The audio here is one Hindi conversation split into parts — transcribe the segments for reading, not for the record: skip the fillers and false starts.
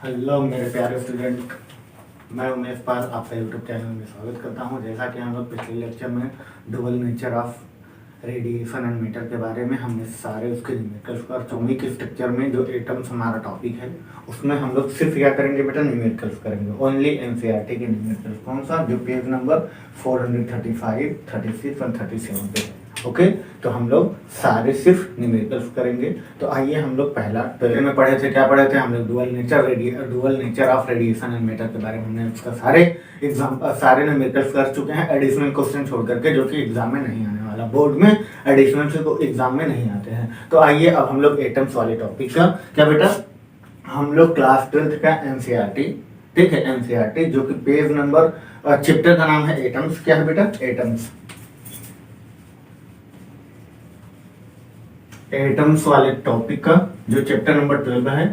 हेलो मेरे प्यारे स्टूडेंट, मैं उमेश पाल आपका यूट्यूब चैनल में स्वागत करता हूं। जैसा कि हम लोग पिछले लेक्चर में dual nature of radiation and matter के बारे में हमने सारे उसके न्यूमेरिकल्स और अटॉमिक स्ट्रक्चर में जो एटम्स हमारा टॉपिक है उसमें हम लोग सिर्फ क्या करेंगे बेटा, न्यूमेरिकल्स करेंगे। ओनली एनसीईआरटी के न्यूमेरिकल्स। कौन सा? जो पेज नंबर 435, 36 और 37 पे है। ओके, तो हम लोग सारे सिर्फ न्यूमेरिकल्स करेंगे। तो आइए हम लोग पहला पहले में पढ़े थे, क्या पढ़े थे हम लोग? Dual nature of radiation and matter के बारे में हमने उसका सारे न्यूमेरिकल्स कर चुके हैं, एडिशनल क्वेश्चन छोड़ करके, जो कि एग्जाम में नहीं आने वाला। बोर्ड में एडिशनल से तो एग्जाम में नहीं आते हैं। तो आइए अब हम लोग एटम्स वाले टॉपिक का क्या बेटा, हम लोग क्लास 12th का एनसीईआरटी, ठीक है, एनसीईआरटी जो कि पेज नंबर चैप्टर का नाम है एटम्स। क्या है बेटा? एटम्स। एटम्स वाले टॉपिक का जो चैप्टर नंबर 12 है,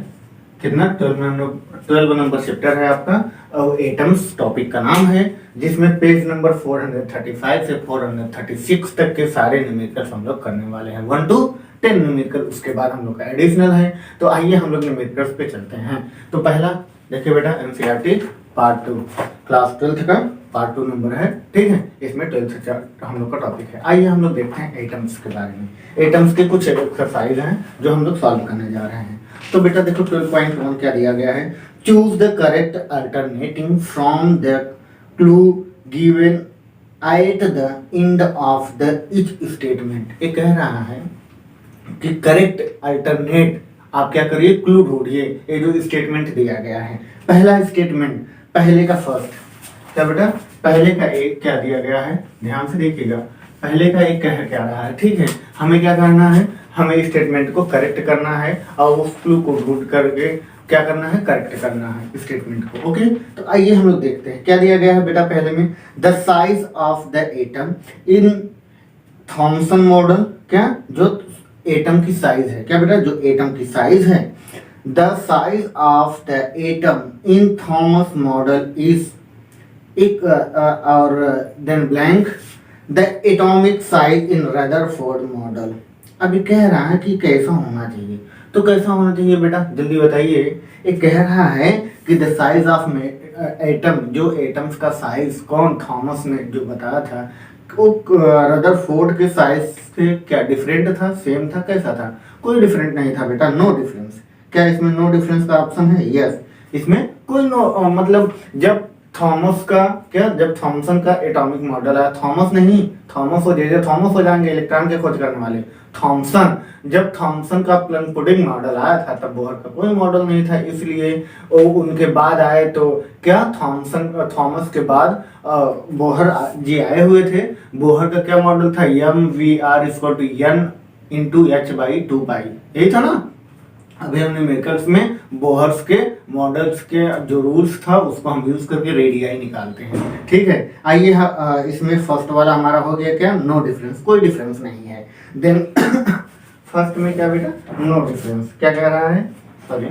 कितना 12 नंबर चैप्टर है आपका, और एटम्स टॉपिक का नाम है, जिसमें पेज नंबर 435 से 436 तक के सारे न्यूमेरिकल्स हम लोग करने वाले हैं। 1 to 10 न्यूमेरिकल, उसके बाद हम लोग का एडिशनल है। तो आइए हम लोग न्यूमेरिकल्स पे चलते हैं। तो पहला देखिए बेटा, एनसीईआरटी पार्ट 2 क्लास 12th का पार्ट 2 नंबर है, ठीक है। इसमें 12th से हम लोग का टॉपिक है। आइए हम लोग देखते हैं एटम्स के बारे में। एटम्स के कुछ एक्सरसाइज हैं जो हम लोग सॉल्व करने जा रहे हैं। तो बेटा देखो 12.1 क्या दिया गया है, choose the correct alternative from the clue given at the end of the each statement. ये कह रहा है कि करेक्ट अल्टरनेट आप क्या करिए, क्लू ढूंढिए। ये जो स्टेटमेंट दिया गया है, पहला स्टेटमेंट, पहले का फर्स्ट, क्या बेटा, पहले का एक क्या दिया गया है, ध्यान से देखिएगा। पहले का एक कह क्या रहा है, ठीक है। हमें क्या करना है, हमें स्टेटमेंट को करेक्ट करना है और उस क्लू को ढूंढ करके क्या करना है, करेक्ट करना है स्टेटमेंट को। ओके, तो आइए हम लोग देखते हैं क्या दिया गया है बेटा। पहले में the size of the atom in Thompson model, क्या जो एटम की साइज है, क्या बेटा, जो एटम की साइज है, the size of the atom in Thomson model is एक और then blank the atomic size in Rutherford model. अभी कह रहा है कि कैसा होना चाहिए, तो कैसा होना चाहिए बेटा, जल्दी बताइए। ये कह रहा है कि द साइज ऑफ एटम, जो एटम्स का साइज कौन थॉमस ने जो बताया था, वो रदरफोर्ड के साइज से क्या डिफरेंट था, सेम था, कैसा था? कोई डिफरेंट नहीं था बेटा, नो डिफरेंस। क्या इसमें नो डिफरेंस का ऑप्शन है? यस, इसमें कोई नो मतलब जब थॉमस का क्या, जब थॉमसन का एटॉमिक मॉडल आया, थॉमस नहीं, थॉमस हो जाएगा, थॉमस हो जाएंगे इलेक्ट्रॉन के खोज करने वाले, थॉमसन। जब थॉमसन का प्लन पुडिंग मॉडल आया था तब बोहर का कोई मॉडल नहीं था, इसलिए वो उनके बाद आए। तो क्या थॉमस के बाद बोहर जी आए हुए थे। बोहर का क्या मॉडल था, MVR=N×H/2π, यही था ना। अभी हमने न्यूमेरिकल्स में बोहर्स के मॉडल्स के जो रूल्स था उसको हम यूज करके रेडियाई निकालते हैं, ठीक है। आइए इसमें फर्स्ट वाला हमारा हो गया क्या, नो डिफरेंस, कोई डिफरेंस नहीं है। देन फर्स्ट में क्या बेटा, नो डिफरेंस, क्या कह रहा है, sorry,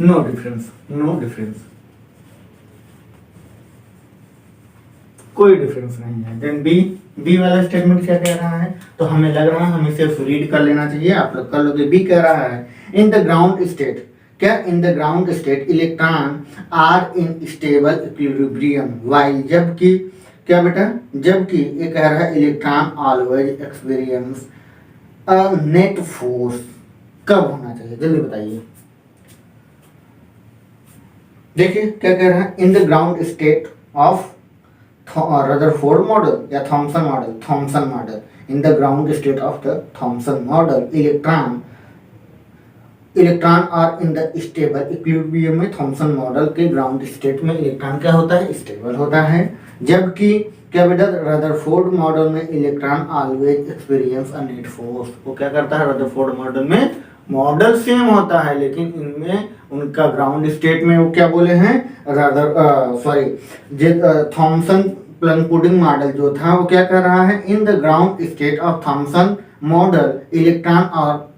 no difference, no difference, कोई डिफरेंस नहीं है। देन बी वाला स्टेटमेंट क्या कह रहा है, तो हमें लग रहा है हमें सिर्फ रीड कर लेना चाहिए, आप लोग कर लोगे। बी कह रहा है इन द ग्राउंड स्टेट, क्या, in the ground state electron are in stable equilibrium while, जबकि क्या बेटा, जबकि ये कह रहा है electron always experience a net force. कब होना चाहिए, जल्दी बताइए। देखिए क्या कह रहा है, in the ground state of Rutherford model या Thomson model, Thomson model, in the ground state of the Thomson model electron are in the stable equilibrium में, थॉमसन मॉडल के ग्राउंड स्टेट में इलेक्ट्रॉन क्या होता है, स्टेबल होता है। जबकि क्या बेटा, रदरफोर्ड मॉडल में electron always experience a net force. वो क्या करता है, रदरफोर्ड मॉडल में मॉडल सेम होता है लेकिन इनमें उनका ग्राउंड स्टेट में वो क्या बोले हैं, थॉमसन प्लन पुडिंग मॉडल जो था वो क्या कर रहा है, in the ground state of Thomson model electron और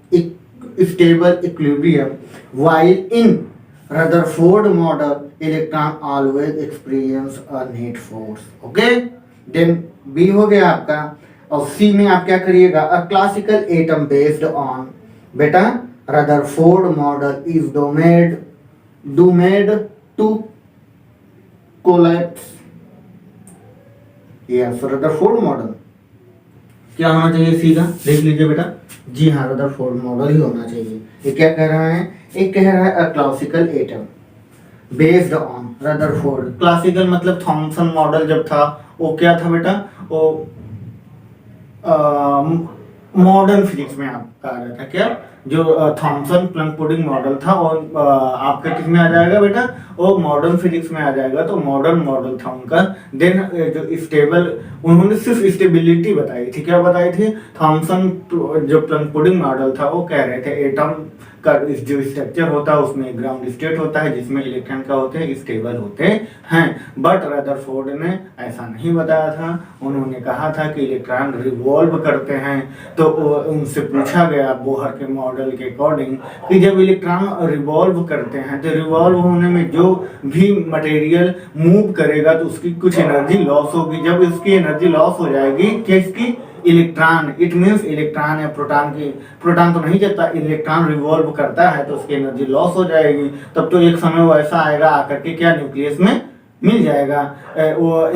stable equilibrium while in Rutherford model electron always experience a net force. Okay, then B हो गया आपका। और सी में आप क्या करिएगा, a classical atom based on, बेटा Rutherford model is doomed to collapse। Yes, Rutherford model क्या होना चाहिए, सीधा देख लीजिए बेटा। जी हाँ, रदरफोर्ड मॉडल ही होना चाहिए। ये क्या कह रहा है, एक कह रहा है अ classical atom based on Rutherford. Classical मतलब थॉमसन मॉडल जब था वो क्या था बेटा, वो मॉडर्न फिजिक्स में आप कहा जाता है क्या, जो थॉमसन प्लंक पुडिंग मॉडल था और आपका किस में आ जाएगा बेटा, वो मॉडर्न फिजिक्स में आ जाएगा। तो मॉडर्न मॉडल था उनका। देन जो स्टेबल, उन्होंने सिर्फ स्टेबिलिटी बताई थी। क्या बताई थी, थॉमसन जो प्लंक पुडिंग मॉडल था वो कह रहे थे एटम का जो स्ट्रक्चर होता है उसमें ग्राउंड स्टेट होता है जिसमें इलेक्ट्रॉन का होते हैं स्टेबल होते हैं। बट रदरफोर्ड ने ऐसा नहीं बताया था। उन्होंने कहा था कि इलेक्ट्रॉन रिवॉल्व करते हैं। तो उनसे पूछा गया बोहर के मॉडल के अकॉर्डिंग कि जब इलेक्ट्रॉन रिवॉल्व करते हैं तो रिवॉल्व होने में जो भी मटेरियल मूव करेगा तो उसकी कुछ एनर्जी लॉस होगी। जब इसकी एनर्जी लॉस हो जाएगी, क्या इसकी इलेक्ट्रॉन, इट मींस इलेक्ट्रॉन या प्रोटॉन की, प्रोटॉन तो नहीं चलता, इलेक्ट्रॉन रिवॉल्व करता है तो उसकी एनर्जी लॉस हो जाएगी। तब तो एक समय वो ऐसा आएगा आकर के क्या न्यूक्लियस में मिल जाएगा, वो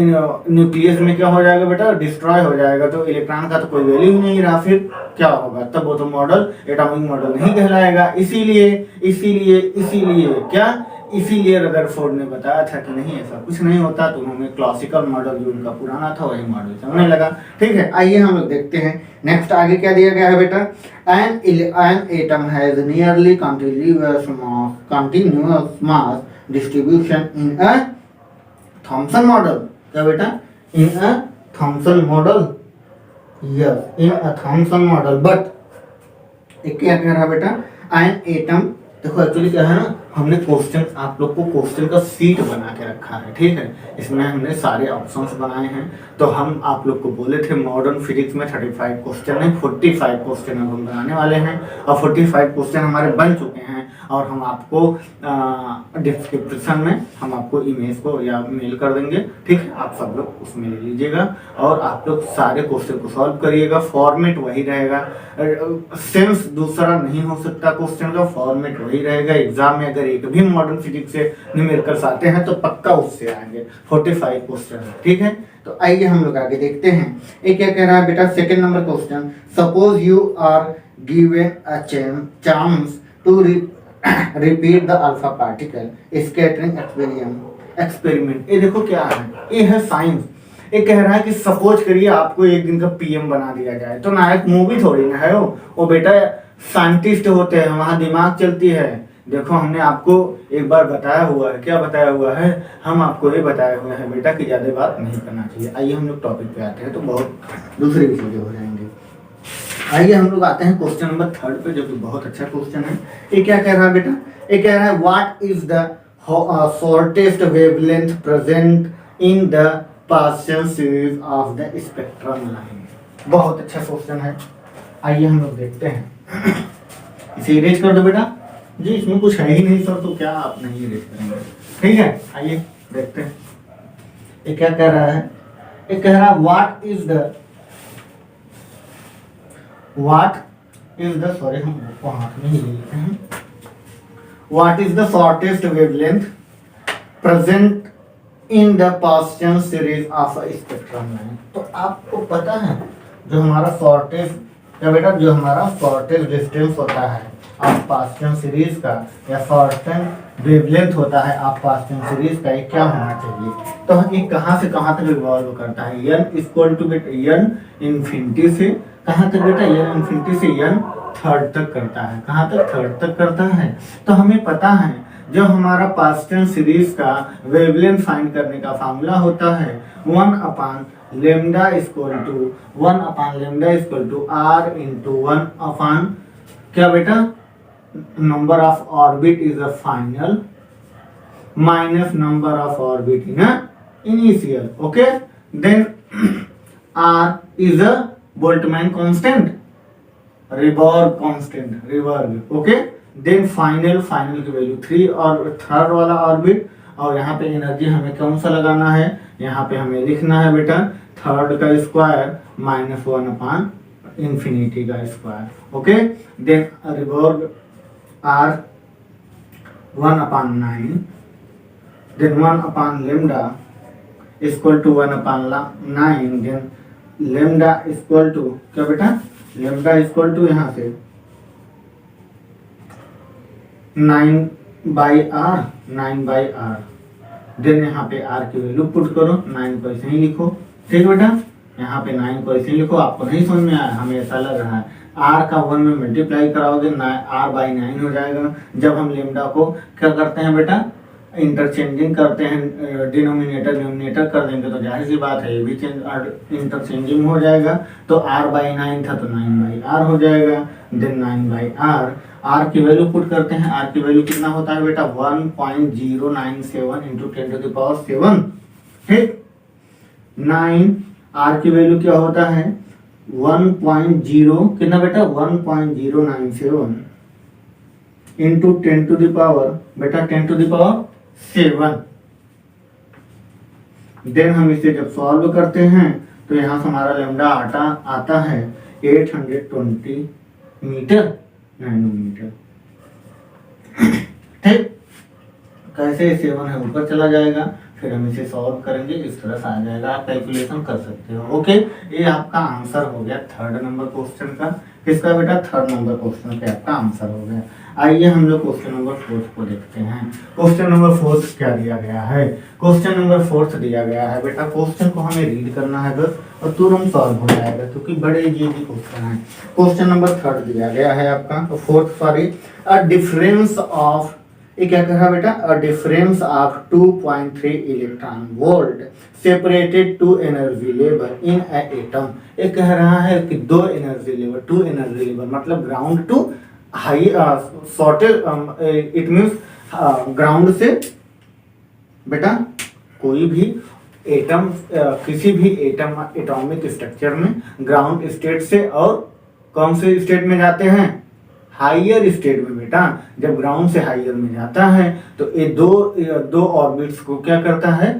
न्यूक्लियस में क्या हो जाएगा बेटा, डिस्ट्रॉय हो जाएगा। तो इलेक्ट्रॉन का तो कोई वैल्यू ही नहीं रहा, फिर क्या होगा, तब वो तो मॉडल एटॉमिक मॉडल नहीं कहलाएगा। इसीलिए इसीलिए इसीलिए क्या, इसीलिए रदरफोर्ड ने बताया था कि नहीं ऐसा कुछ नहीं होता। तो उन्होंने क्लासिकल मॉडल जो उनका पुराना था वही मॉडल चलने लगा। ठीक है, आइए हम लोग देखते हैं नेक्स्ट आगे क्या दिया गया है बेटा। An atom has nearly continuous mass distribution in a Thomson model. क्या बेटा, in a Thomson model, yes in a Thomson model. But एक क्या कह रहा है बेटा, एन एटम, देखो एक्चुअली क्या है ना, हमने क्वेश्चन, आप लोग को क्वेश्चन का सीट बना के रखा है। ठीक है, इसमें हमने सारे ऑप्शंस बनाए हैं। तो हम आप लोग को बोले थे मॉडर्न फिजिक्स में 35 क्वेश्चन है, 45 क्वेश्चन अब हम बनाने वाले हैं और 45 क्वेश्चन हमारे बन चुके हैं। और हम आपको डिस्क्रिप्शन में हम आपको इमेज को या मेल कर देंगे। ठीक है, आप सब लोग उसमें ले लीजिएगा और आप लोग सारे क्वेश्चन को सॉल्व करिएगा। फॉर्मेट वही रहेगा, सेंस दूसरा नहीं हो सकता, क्वेश्चन का फॉर्मेट वही रहेगा। एग्जाम में अगर एक भी मॉडर्न फिजिक्स से न्यूमेरिकल्स आते हैं तो पक्का उससे आएंगे। 45 क्वेश्चन, ठीक है। तो आइए हम लोग आगे देखते हैं। ये क्या कह रहा है बेटा, second number question, suppose you are given a chance to repeat the alpha particle scattering experiment. ये देखो क्या है, ये है साइंस। ये कह रहा है कि सपोज करिए आपको एक दिन का पीएम बना दिया जाए। तो नायक मूवी थोड़ी ना है वो बेटा साइंटिस्ट होते हैं, वहां दिमाग चलती है। देखो हमने आपको एक बार बताया हुआ है, क्या बताया हुआ है, हम आपको ये बताए हुए हैं बेटा कि ज्यादा बात नहीं करना चाहिए। आइए हम लोग टॉपिक पे आते हैं, तो बहुत दूसरी भी चीजें हो जाएंगे। आइए हम लोग आते हैं क्वेश्चन नंबर 3 पे, जो कि बहुत अच्छा क्वेश्चन है। ये क्या कह रहा है बेटा, ये कह रहा है what is the shortest wavelength present in the partial series of the spectrum line. बहुत अच्छा क्वेश्चन है, आइए हम लोग देखते हैं। इसे इरेज कर दो बेटा जी, इसमें कुछ है ही नहीं सर, तो क्या आप नहीं इरेज करेंगे। ठीक है, आइए देखते हैं ये क्या कह रहा है। ये कह रहा है व्हाट इज द सॉरी हम हाथ में ही लिखते हैं। What is the shortest wavelength present in the partial series of a spectrum line. तो आपको पता है जो हमारा शॉर्टेस्ट या बेटा जो हमारा शॉर्टेस्ट डिस्टेंस होता है ऑफ पार्शियल सीरीज का या शॉर्टेस्ट वेवलेंथ होता है ऑफ पार्शियल सीरीज का, ये क्या होना चाहिए। तो ये कहाँ से कहाँ तक रिवॉल्व करता है, n इक्वल टू बेटा n इंफिनिटी से कहाँ तक बेटा, n इंफिनिटी से n थर्ड तक करता है। कहाँ तक, थर्ड तक करता है। तो हमें पता है जो हमारा पार्शियल सीरीज का वेवलेंथ फाइंड करने का फार्मूला होता है 1 lambda equal to r into 1 क्या बेटा, number of orbit is a final minus number of orbit in initial. Okay, then r is a Boltzmann constant, Rydberg constant, Rydberg. Okay, then final की वैल्यू 3 और थर्ड वाला ऑर्बिट। और यहाँ पे एनर्जी हमें कौन सा लगाना है, यहाँ पे हमें लिखना है बेटा थर्ड का स्क्वायर माइनस 1 अपॉन इंफिनिटी का square. Okay, then Rydberg R 1/9, then 1/λ equal to 1/9, then lambda equal to क्या बेटा, लेमडा इक्वल टू यहाँ से 9/r, देन यहाँ पे r की वैल्यू पुट करो, 9 को ऐसे ही लिखो। ठीक बेटा, यहाँ पे 9 को ऐसे ही लिखो। आपको नहीं समझ में आया, हमें ऐसा लग रहा है, r का 1 में मल्टीप्लाई कराओगे r/9 हो जाएगा। जब हम लेमडा को क्या करते हैं बेटा, इंटरचेंजिंग करते हैं, डिनोमिनेटर न्यूमिनेटर कर देंगे तो जाहिर सी बात है ये भी इंटरचेंजिंग हो जाएगा। तो r/9 था तो 9/r हो जाएगा, देन 9/r, r की वैल्यू पुट करते हैं। r की वैल्यू कितना होता है बेटा, 1.097 इंटू 10⁷। ठीक, 9 r की वैल्यू क्या होता है 1.0 कितना बेटा, 1.097 इंटू 10⁻, बेटा 10⁷। देन हम इसे जब सॉल्व करते हैं तो यहाँ से हमारा लेमडा आता है 820 मीटर नैनोमीटर। ठीक, कैसे 7 है ऊपर चला जाएगा, फिर हम इसे सॉल्व करेंगे, इस तरह से आ जाएगा, आप कैलकुलेशन कर सकते हो। ओके, ये आपका आंसर हो गया 3rd नंबर क्वेश्चन का। किसका बेटा, 3rd नंबर क्वेश्चन पे आपका आंसर हो गया। आइए हम लोग क्वेश्चन नंबर 4 को देखते हैं। क्वेश्चन नंबर 4 क्या दिया गया है, क्वेश्चन नंबर 4 दिया गया है बेटा, क्वेश्चन को हमें रीड करना है बस और तुरंत सॉल्व हो जाएगा क्योंकि बड़े इजी क्वेश्चन है। क्वेश्चन नंबर 3 दिया गया है आपका, 4th sorry, a difference of, ये क्या कह रहा है बेटा, a difference of 2.3 electron volt separated two energy level in a atom. ये कह रहा है कि 2 एनर्जी लेवल, 2 एनर्जी लेवल मतलब ground to high shortage, it means ground से बेटा कोई भी एटम, किसी भी एटम एटॉमिक स्ट्रक्चर में ग्राउंड स्टेट से और कौन से स्टेट में जाते हैं, हायर स्टेट में बेटा। जब ग्राउंड से हायर में जाता है तो ये दो ऑर्बिट्स को क्या करता है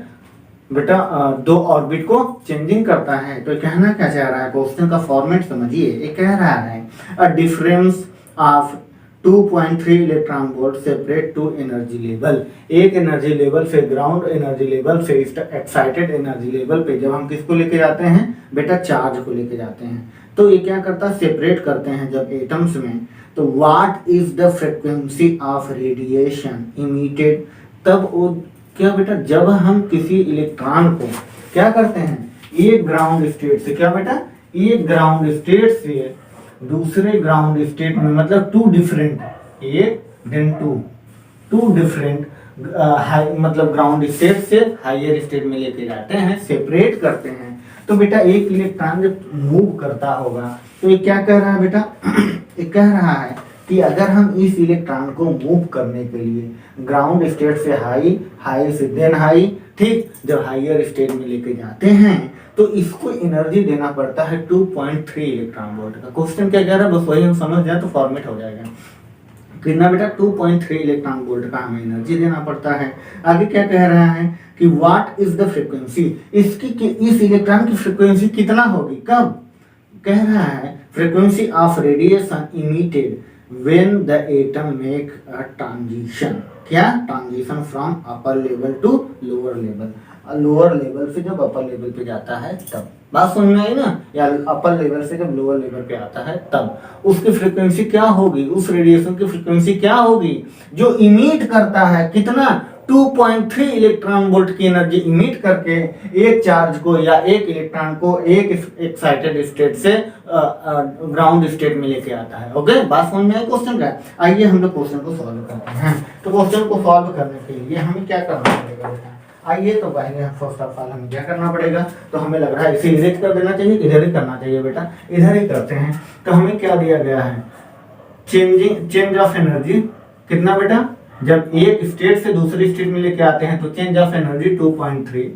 बेटा, 2 ऑर्बिट को चेंजिंग करता है। तो कहना क्या चाह रहा है, क्वेश्चन का फॉर्मेट समझिए। ये कह रहा है a difference of 2.3 electron volt separate two energy level. एक एनर्जी लेवल से, ग्राउंड एनर्जी लेवल से एक्साइटेड एनर्जी लेवल पे जब हम किसको लेके जाते हैं बेटा, चार्ज को लेके जाते हैं, तो ये क्या करता है, सेपरेट करते हैं जब एटम्स में। तो what is the frequency of radiation emitted, तब वो क्या बेटा, जब हम किसी इलेक्ट्रॉन को क्या करते हैं, एक ग्राउंड स्टेट से, क्या बेटा, एक ग्राउंड स्टेट से दूसरे ग्राउंड स्टेट में, मतलब 2 डिफरेंट, एक देन 2 डिफरेंट मतलब ग्राउंड स्टेट से हायर स्टेट में लेके जाते हैं, सेपरेट करते हैं। तो बेटा एक इलेक्ट्रॉन जब मूव करता होगा तो ये क्या कह रहा है बेटा, ये कह रहा है कि अगर हम इस इलेक्ट्रॉन को मूव करने के लिए ग्राउंड स्टेट से हाई, हाई से देन हाई, ठीक, जब हायर स्टेट में लेके जाते हैं तो इसको एनर्जी देना पड़ता है 2.3 इलेक्ट्रॉन वोल्ट का। क्वेश्चन क्या कह रहा है, बस वही हम समझ जाए तो फॉर्मेट हो जाएगा। कितना बेटा, 2.3 इलेक्ट्रॉन वोल्ट का हमें एनर्जी देना पड़ता है। आगे क्या कह रहा है कि व्हाट इज द फ्रीक्वेंसी, इस इलेक्ट्रॉन की फ्रीक्वेंसी कितना होगी, कब, कह रहा है frequency of radiation emitted when the atom make a transition, क्या, transition from upper level to lower level, lower level से जब अपर लेवल पे जाता है तब। बात समझ में आई ना, या अपर लेवल से जब लोअर लेवल पे आता है तब उसकी फ्रीक्वेंसी क्या होगी, उस रेडिएशन की फ्रीक्वेंसी क्या होगी जो इमिट करता है, कितना, 2.3 इलेक्ट्रॉन वोल्ट की एनर्जी इमिट करके एक चार्ज को या एक इलेक्ट्रॉन को एक एक्साइटेड स्टेट से ग्राउंड स्टेट में लेके आता है। ओके, बात समझ में आई क्वेश्चन का। आइए हम लोग क्वेश्चन को सॉल्व करते हैं। तो क्वेश्चन को सॉल्व करने के लिए हमें क्या करना पड़ेगा, आइए तो पहले फर्स्ट ऑफ ऑल हमें क्या करना पड़ेगा, तो हमें लग रहा है इसे इरेज कर देना चाहिए, इधर ही करना चाहिए बेटा, इधर ही करते हैं। तो हमें क्या दिया गया है, चेंज ऑफ एनर्जी कितना बेटा, जब एक स्टेट से दूसरी स्टेट में लेके आते हैं तो change of energy 2.3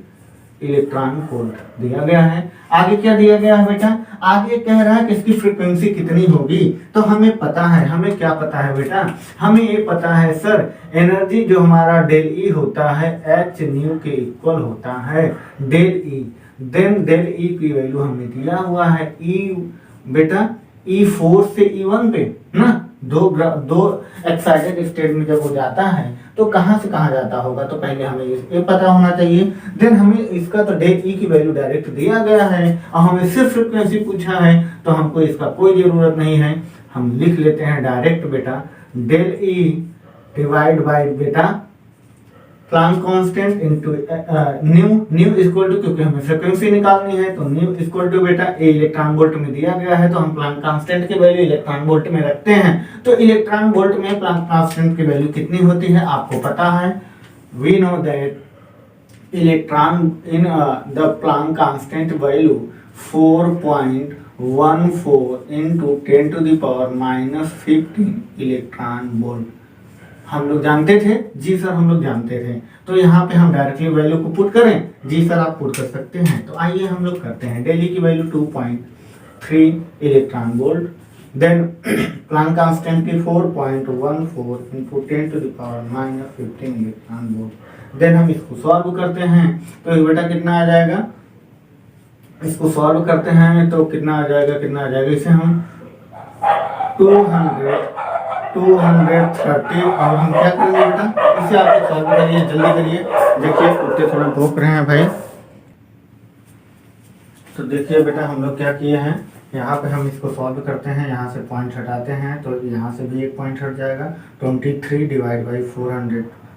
electron volt दिया गया है। आगे क्या दिया गया है बेटा, आगे कह रहा है कि इसकी फ्रीक्वेंसी कितनी होगी। तो हमें पता है, हमें क्या पता है बेटा, हमें ये पता है सर, एनर्जी जो हमारा डेल ई होता है एच न्यू के इक्वल होता है del E, then del E की वैल्यू हमें दिया हुआ है ई बेटा, E4 से E1 पे ना, दो एक्साइटेड स्टेट में जब हो जाता है तो कहाँ से कहाँ जाता होगा, तो पहले हमें ये पता होना चाहिए। देन हमें इसका तो डेल ई की वैल्यू डायरेक्ट दिया गया है और हमें सिर्फ फ्रीक्वेंसी पूछा है, तो हमको इसका कोई जरूरत नहीं है। हम लिख लेते हैं डायरेक्ट बेटा, डेल ई डिवाइड बाय बेटा Planck constant into nu equal to, क्योंकि हमें फ्रीक्वेंसी निकालनी है तो न्यू इक्वल टू बेटा ए इलेक्ट्रॉन वोल्ट में दिया गया है, तो हम प्लांक कांस्टेंट की वैल्यू इलेक्ट्रॉन वोल्ट में रखते हैं। तो इलेक्ट्रॉन वोल्ट में प्लांक कांस्टेंट की वैल्यू कितनी होती है आपको पता है। We know that electron in the Planck constant value 4.14 into 10 to the power -15 electron volt. हम लोग जानते थे जी सर, हम लोग जानते थे, तो यहाँ पे हम डायरेक्टली वैल्यू को पुट करें। जी सर आप पुट कर सकते हैं, तो आइए हम लोग करते हैं। डेली की value 2.3 electron volt, then Planck constant की 4.14 into 10 to the power -15 electron volt. Then हम इसको सॉल्व करते हैं, तो ये बेटा कितना आ जाएगा, इसको सॉल्व करते हैं तो कितना आ जाएगा, इसे हम 230 और हम क्या करेंगे बेटा, इसे आप सॉल्व करिए, जल्दी करिए। देखिए कुत्ते थोड़ा भौंक रहे हैं भाई, तो देखिए बेटा हम लोग क्या किए हैं, यहाँ पे हम इसको सॉल्व करते हैं, यहाँ से पॉइंट हटाते हैं तो यहाँ से भी एक पॉइंट हट जाएगा। 23 डिवाइड बाई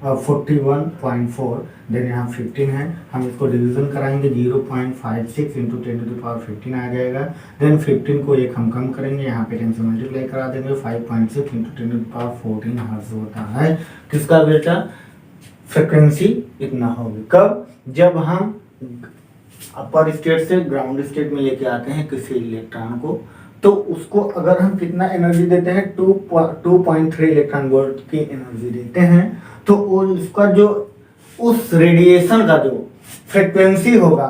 41.4, देन यहाँ 15 है, हम इसको डिवीजन कराएंगे 0.56 इंटू 10 टू द पावर 15 आ जाएगा। देन 15 को एक हम कम करेंगे, यहाँ पे 10 से मल्टीप्लाई करा देंगे, 5.6 into 10 to the power 14 hertz होता है। किसका बेटा, फ्रिक्वेंसी इतना होगी। कब, जब हम अपर स्टेट से ग्राउंड स्टेट में लेके आते हैं किसी इलेक्ट्रॉन को, तो उसको अगर हम कितना एनर्जी देते हैं, 2.3 इलेक्ट्रॉन वोल्ट की एनर्जी देते हैं, तो उसका जो उस रेडिएशन का जो फ्रीक्वेंसी होगा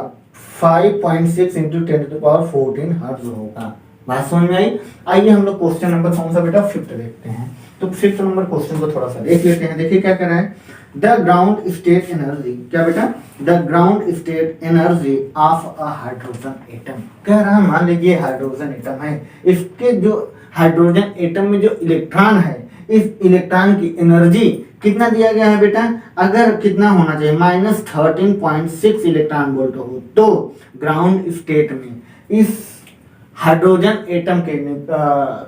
5.6 into 10 to the power 14 hertz होगा। बात समझ में आई। आइए हम लोग क्वेश्चन नंबर कौन सा बेटा, 5th देखते हैं। तो 5th नंबर क्वेश्चन को थोड़ा सा देख लेते हैं। देखिए क्या कह रहा है, द ग्राउंड स्टेट एनर्जी, क्या बेटा, the ground state energy of a hydrogen atom. कह रहा है मान लीजिए हाइड्रोजन एटम है, इसके जो हाइड्रोजन एटम में जो इलेक्ट्रॉन है, इस इलेक्ट्रॉन की एनर्जी कितना दिया गया है बेटा, अगर कितना होना चाहिए -13.6 इलेक्ट्रॉन वोल्ट हो, तो ग्राउंड स्टेट में इस हाइड्रोजन एटम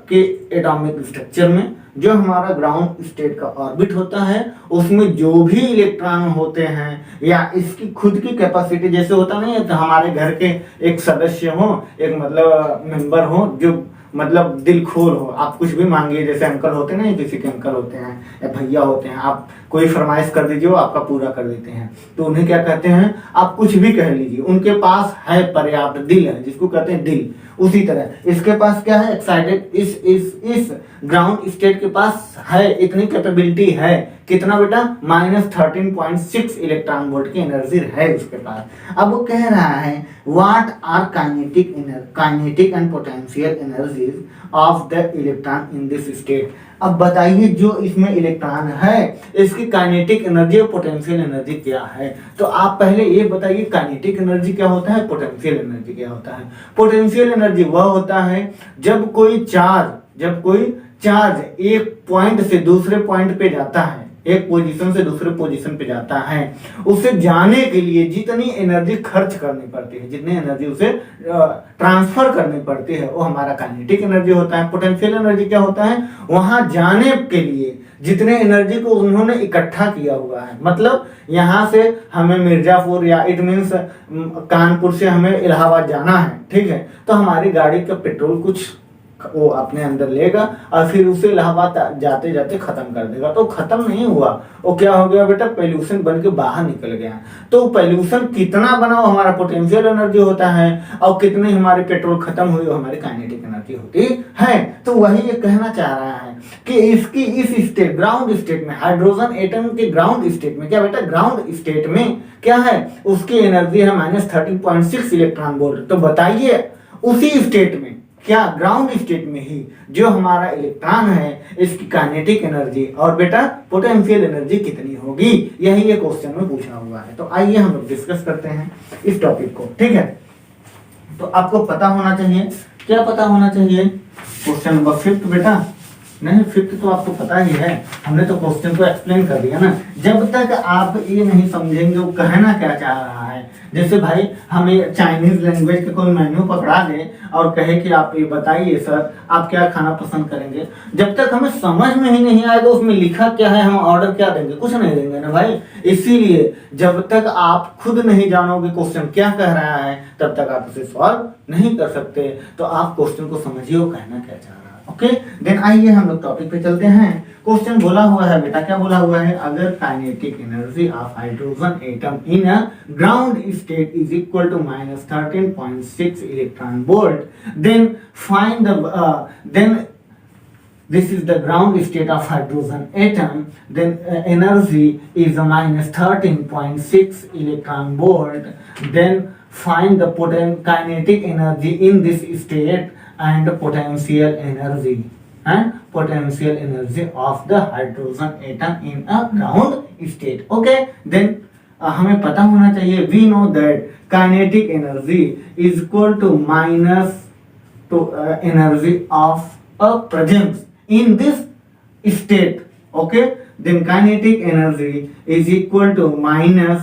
के एटॉमिक स्ट्रक्चर में जो हमारा ग्राउंड स्टेट का ऑर्बिट होता है, उसमें जो भी इलेक्ट्रॉन होते हैं या इसकी खुद की कैपेसिटी, जैसे होता नहीं है तो हमारे घर के एक सदस्य हो, एक मतलब मेंबर हो जो मतलब दिल खोल हो, आप कुछ भी मांगिए, जैसे अंकल होते हैं ना, किसी के अंकल होते हैं या भैया होते हैं, आप कोई फरमाइश कर दीजिए वो आपका पूरा कर देते हैं, तो उन्हें क्या कहते हैं, आप कुछ भी कह लीजिए, उनके पास है पर्याप्त दिल है, जिसको कहते हैं दिल। उसी तरह इसके पास क्या है, एक्साइटेड, इस ग्राउंड स्टेट के पास है, इतनी कैपेबिलिटी है, कितना बेटा, -13.6 इलेक्ट्रॉन वोल्ट की एनर्जी है उसके पास। अब वो कह रहा है what are kinetic and potential energies of the electron in this state. अब बताइए जो इसमें इलेक्ट्रॉन है इसकी काइनेटिक एनर्जी और पोटेंशियल एनर्जी क्या है। तो आप पहले ये बताइए काइनेटिक एनर्जी क्या होता है, पोटेंशियल एनर्जी क्या होता है। पोटेंशियल एनर्जी वह होता है जब कोई चार्ज एक पॉइंट से दूसरे पॉइंट पे जाता है, एक पोजीशन से दूसरे पोजीशन पे जाता है, उसे जाने के लिए जितनी एनर्जी खर्च करनी पड़ती है, जितनी एनर्जी उसे ट्रांसफर करनी पड़ती है, वो हमारा काइनेटिक एनर्जी होता है। पोटेंशियल एनर्जी क्या होता है, वहां जाने के लिए जितने एनर्जी को उन्होंने इकट्ठा किया हुआ है, मतलब यहाँ से हमें मिर्जापुर या इट मीन्स कानपुर से हमें इलाहाबाद जाना है, ठीक है, तो हमारी गाड़ी का पेट्रोल कुछ वो अपने अंदर लेगा और फिर उसे इलाहाबाद जाते जाते खत्म कर देगा। तो खत्म नहीं हुआ, वो क्या हो गया बेटा, पॉल्यूशन बन के बाहर निकल गया। तो पॉल्यूशन कितना बना वो हमारा पोटेंशियल एनर्जी होता है, और कितने हमारे पेट्रोल खत्म हुई वो हमारी काइनेटिक एनर्जी होती है। तो वही ये कहना चाह रहा है कि इसकी इस स्टेट, ग्राउंड स्टेट में, हाइड्रोजन एटम के ग्राउंड स्टेट में, क्या बेटा, ग्राउंड स्टेट में क्या है, उसकी एनर्जी है -13.6 इलेक्ट्रॉन वोल्ट। तो बताइए उसी स्टेट में, क्या ग्राउंड स्टेट में ही जो हमारा इलेक्ट्रॉन है इसकी काइनेटिक एनर्जी और बेटा पोटेंशियल एनर्जी कितनी होगी, यही ये क्वेश्चन में पूछा हुआ है। तो आइए हम लोग डिस्कस करते हैं इस टॉपिक को, ठीक है। तो आपको पता होना चाहिए, क्या पता होना चाहिए, क्वेश्चन नंबर 5 बेटा, नहीं, फिफ्थ तो आपको पता ही है, हमने तो क्वेश्चन को एक्सप्लेन कर दिया ना। जब तक आप ये नहीं समझेंगे वो कहना क्या चाह रहा है, जैसे भाई हमें चाइनीज लैंग्वेज के कोई मेन्यू पकड़ा दे और कहे कि आप ये बताइए सर आप क्या खाना पसंद करेंगे, जब तक हमें समझ में ही नहीं आएगा उसमें लिखा क्या है, हम ऑर्डर क्या देंगे, कुछ नहीं देंगे ना भाई। इसीलिए जब तक आप खुद नहीं जानोगे क्वेश्चन क्या कह रहा है तब तक आप उसे सॉल्व नहीं कर सकते। तो आप क्वेश्चन को समझिए वो कहना क्या चाह रहा है। ओके, देन आइए हम लोग टॉपिक पे चलते हैं। क्वेश्चन बोला हुआ है बेटा, क्या बोला हुआ है, अगर kinetic energy of hydrogen atom in a ground state is equal to -13.6 electron volt then find the then this is the ground state of hydrogen atom, then energy is a -13.6 electron volt, then find the kinetic energy in this state and potential energy of the hydrogen atom in a ground state. Okay, then हमें पता होना चाहिए, we know that kinetic energy is equal to energy of a presence in this state. Okay, then kinetic energy is equal to minus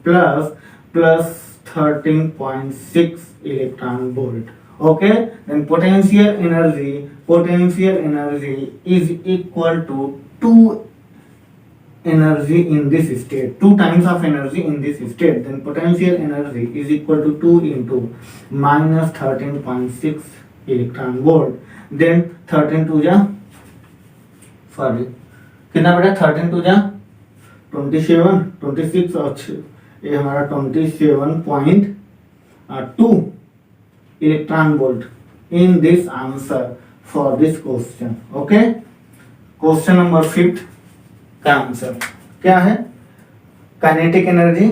plus 13.6 electron volt. Okay, then potential energy is equal to 2 energy in this state, 2 times of energy in this state, then potential energy is equal to 2 into -13.6 electron volt, then 13 to जा सॉरी कितना बेटा 13 टू जा 27 26 और ये हमारा 27.2 electron volt in this answer for this question. Okay, question number 5 का आंसर क्या है, काइनेटिक एनर्जी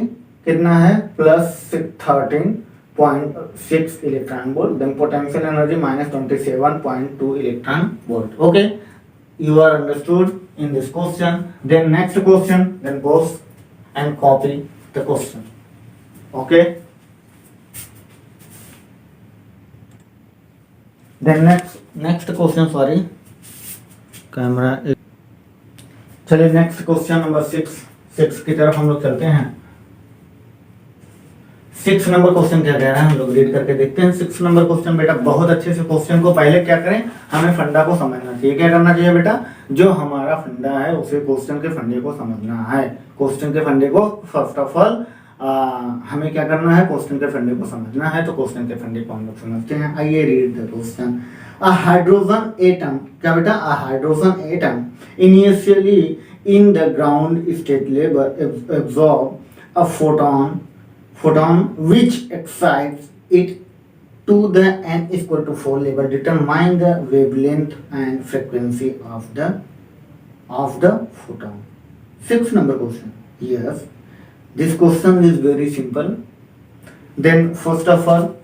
कितना है +13.6 electron volt, then potential energy -27.2 electron volt. Okay, you are understood in this question. Then next question, then goes and copy the question. Okay, then next question, sorry camera, चलिए नेक्स्ट क्वेश्चन नंबर 6 की तरफ हम लोग चलते हैं। 6 नंबर क्वेश्चन क्या कह रहा है हम लोग रीड करके देखते हैं। 6 नंबर क्वेश्चन बेटा बहुत अच्छे से क्वेश्चन को पहले क्या करें, हमें फंडा को समझना चाहिए। क्या करना चाहिए बेटा, जो हमारा फंडा है उसे क्वेश्चन के फंडे को समझना है। क्वेश्चन के फंडे को फर्स्ट ऑफ ऑल हमें क्या करना है, क्वेश्चन के फंडे को समझना है। तो क्वेश्चन के फंडे को हम लोग समझते हैं। आइए read the question. A hydrogen atom, क्या बेटा, अ hydrogen atom initially in the ground state level absorb a photon which excites it to the n equal to 4 level. Determine the wavelength and frequency of the photon. 6 number question. Yes, this question is very simple. Then first of all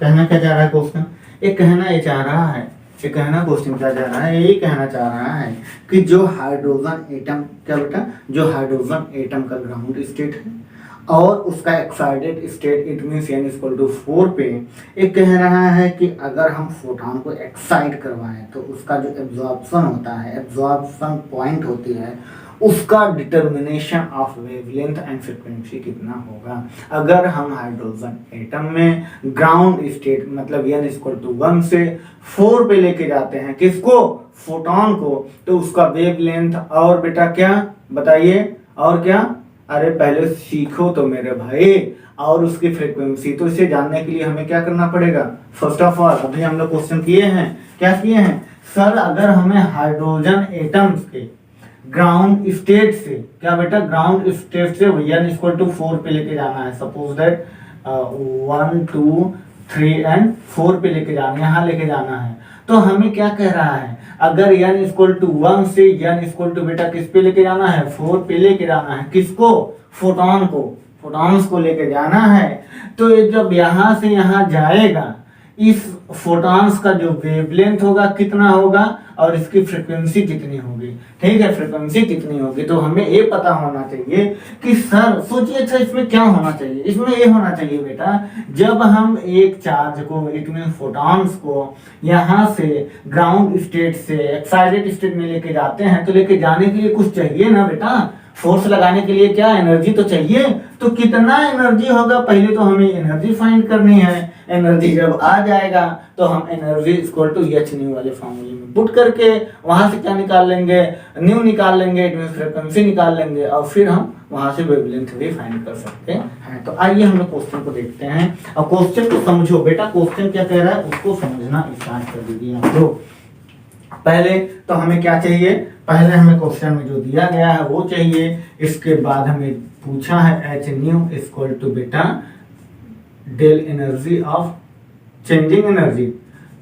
कहना क्या चाह रहा है क्वेश्चन, ये कहना ये चाह रहा है, ये कहना क्वेश्चन क्या चाह रहा है, ये कहना चाह रहा है कि जो हाइड्रोजन एटम, क्या बेटा, जो हाइड्रोजन एटम का ग्राउंड स्टेट है और उसका excited state it means n equal to 4 पे एक कह रहा है कि अगर हम फोटॉन को एक्साइट करवाएं तो उसका जो एब्जॉर्प्शन होता है, एब्जॉर्प्शन पॉइंट होती है, उसका determination of wavelength and frequency कितना होगा। अगर हम हाइड्रोजन एटम में ग्राउंड स्टेट मतलब n इक्वल टू 1 से 4 पे लेके जाते हैं किसको, फोटॉन को, तो उसका वेवलेंथ और बेटा क्या बताइए, और क्या, अरे पहले सीखो तो मेरे भाई, और उसकी फ्रीक्वेंसी। तो इसे जानने के लिए हमें क्या करना पड़ेगा, फर्स्ट ऑफ ऑल अभी हम लोग क्वेश्चन किए हैं, क्या किए हैं सर, अगर हमें हाइड्रोजन एटम्स के ग्राउंड स्टेट से, क्या बेटा, ग्राउंड स्टेट से n इक्वल टू 4 पे लेके जाना है, सपोज दैट 1 2 3 एंड 4 पे लेके जाना है, यहाँ लेके जाना है, तो हमें क्या कह रहा है, अगर n इक्वल टू 1 से n इक्वल टू बेटा किस पे लेके जाना है, 4 पे लेके जाना है, किसको, फोटॉन को, फोटॉन्स को लेके जाना है। तो ये जब यहाँ से यहाँ जाएगा, इस फोटॉन्स का जो वेवलेंथ होगा कितना होगा और इसकी फ्रीक्वेंसी कितनी होगी। ठीक है, फ्रीक्वेंसी कितनी होगी। तो हमें ये पता होना चाहिए कि सर सोचिए, अच्छा इसमें क्या होना चाहिए, इसमें ये होना चाहिए बेटा, जब हम एक चार्ज को, इट मीन फोटॉन्स को यहाँ से ग्राउंड स्टेट से एक्साइटेड स्टेट में लेके जाते हैं, तो लेके जाने के लिए कुछ चाहिए ना बेटा, फोर्स लगाने के लिए क्या एनर्जी तो चाहिए। तो कितना एनर्जी होगा, पहले तो हमें एनर्जी फाइंड करनी है। एनर्जी जब आ जाएगा तो हम energy equal to h nu वाले फॉर्मूले में पुट करके वहां से क्या निकाल लेंगे, न्यू निकाल लेंगे, इट मीन फ्रीक्वेंसी निकाल लेंगे, और फिर हम वहां से वेवलेंथ भी फाइंड कर सकते हैं। तो आइए हम लोग क्वेश्चन को देखते हैं, और क्वेश्चन को समझो बेटा, क्वेश्चन क्या कह रहा है उसको समझना स्टार्ट कर दीजिए आप लोग। पहले तो हमें क्या चाहिए, पहले हमें क्वेश्चन में जो दिया गया है वो चाहिए, इसके बाद हमें पूछा है एच न्यू इक्वल टू बेटा del energy of changing energy.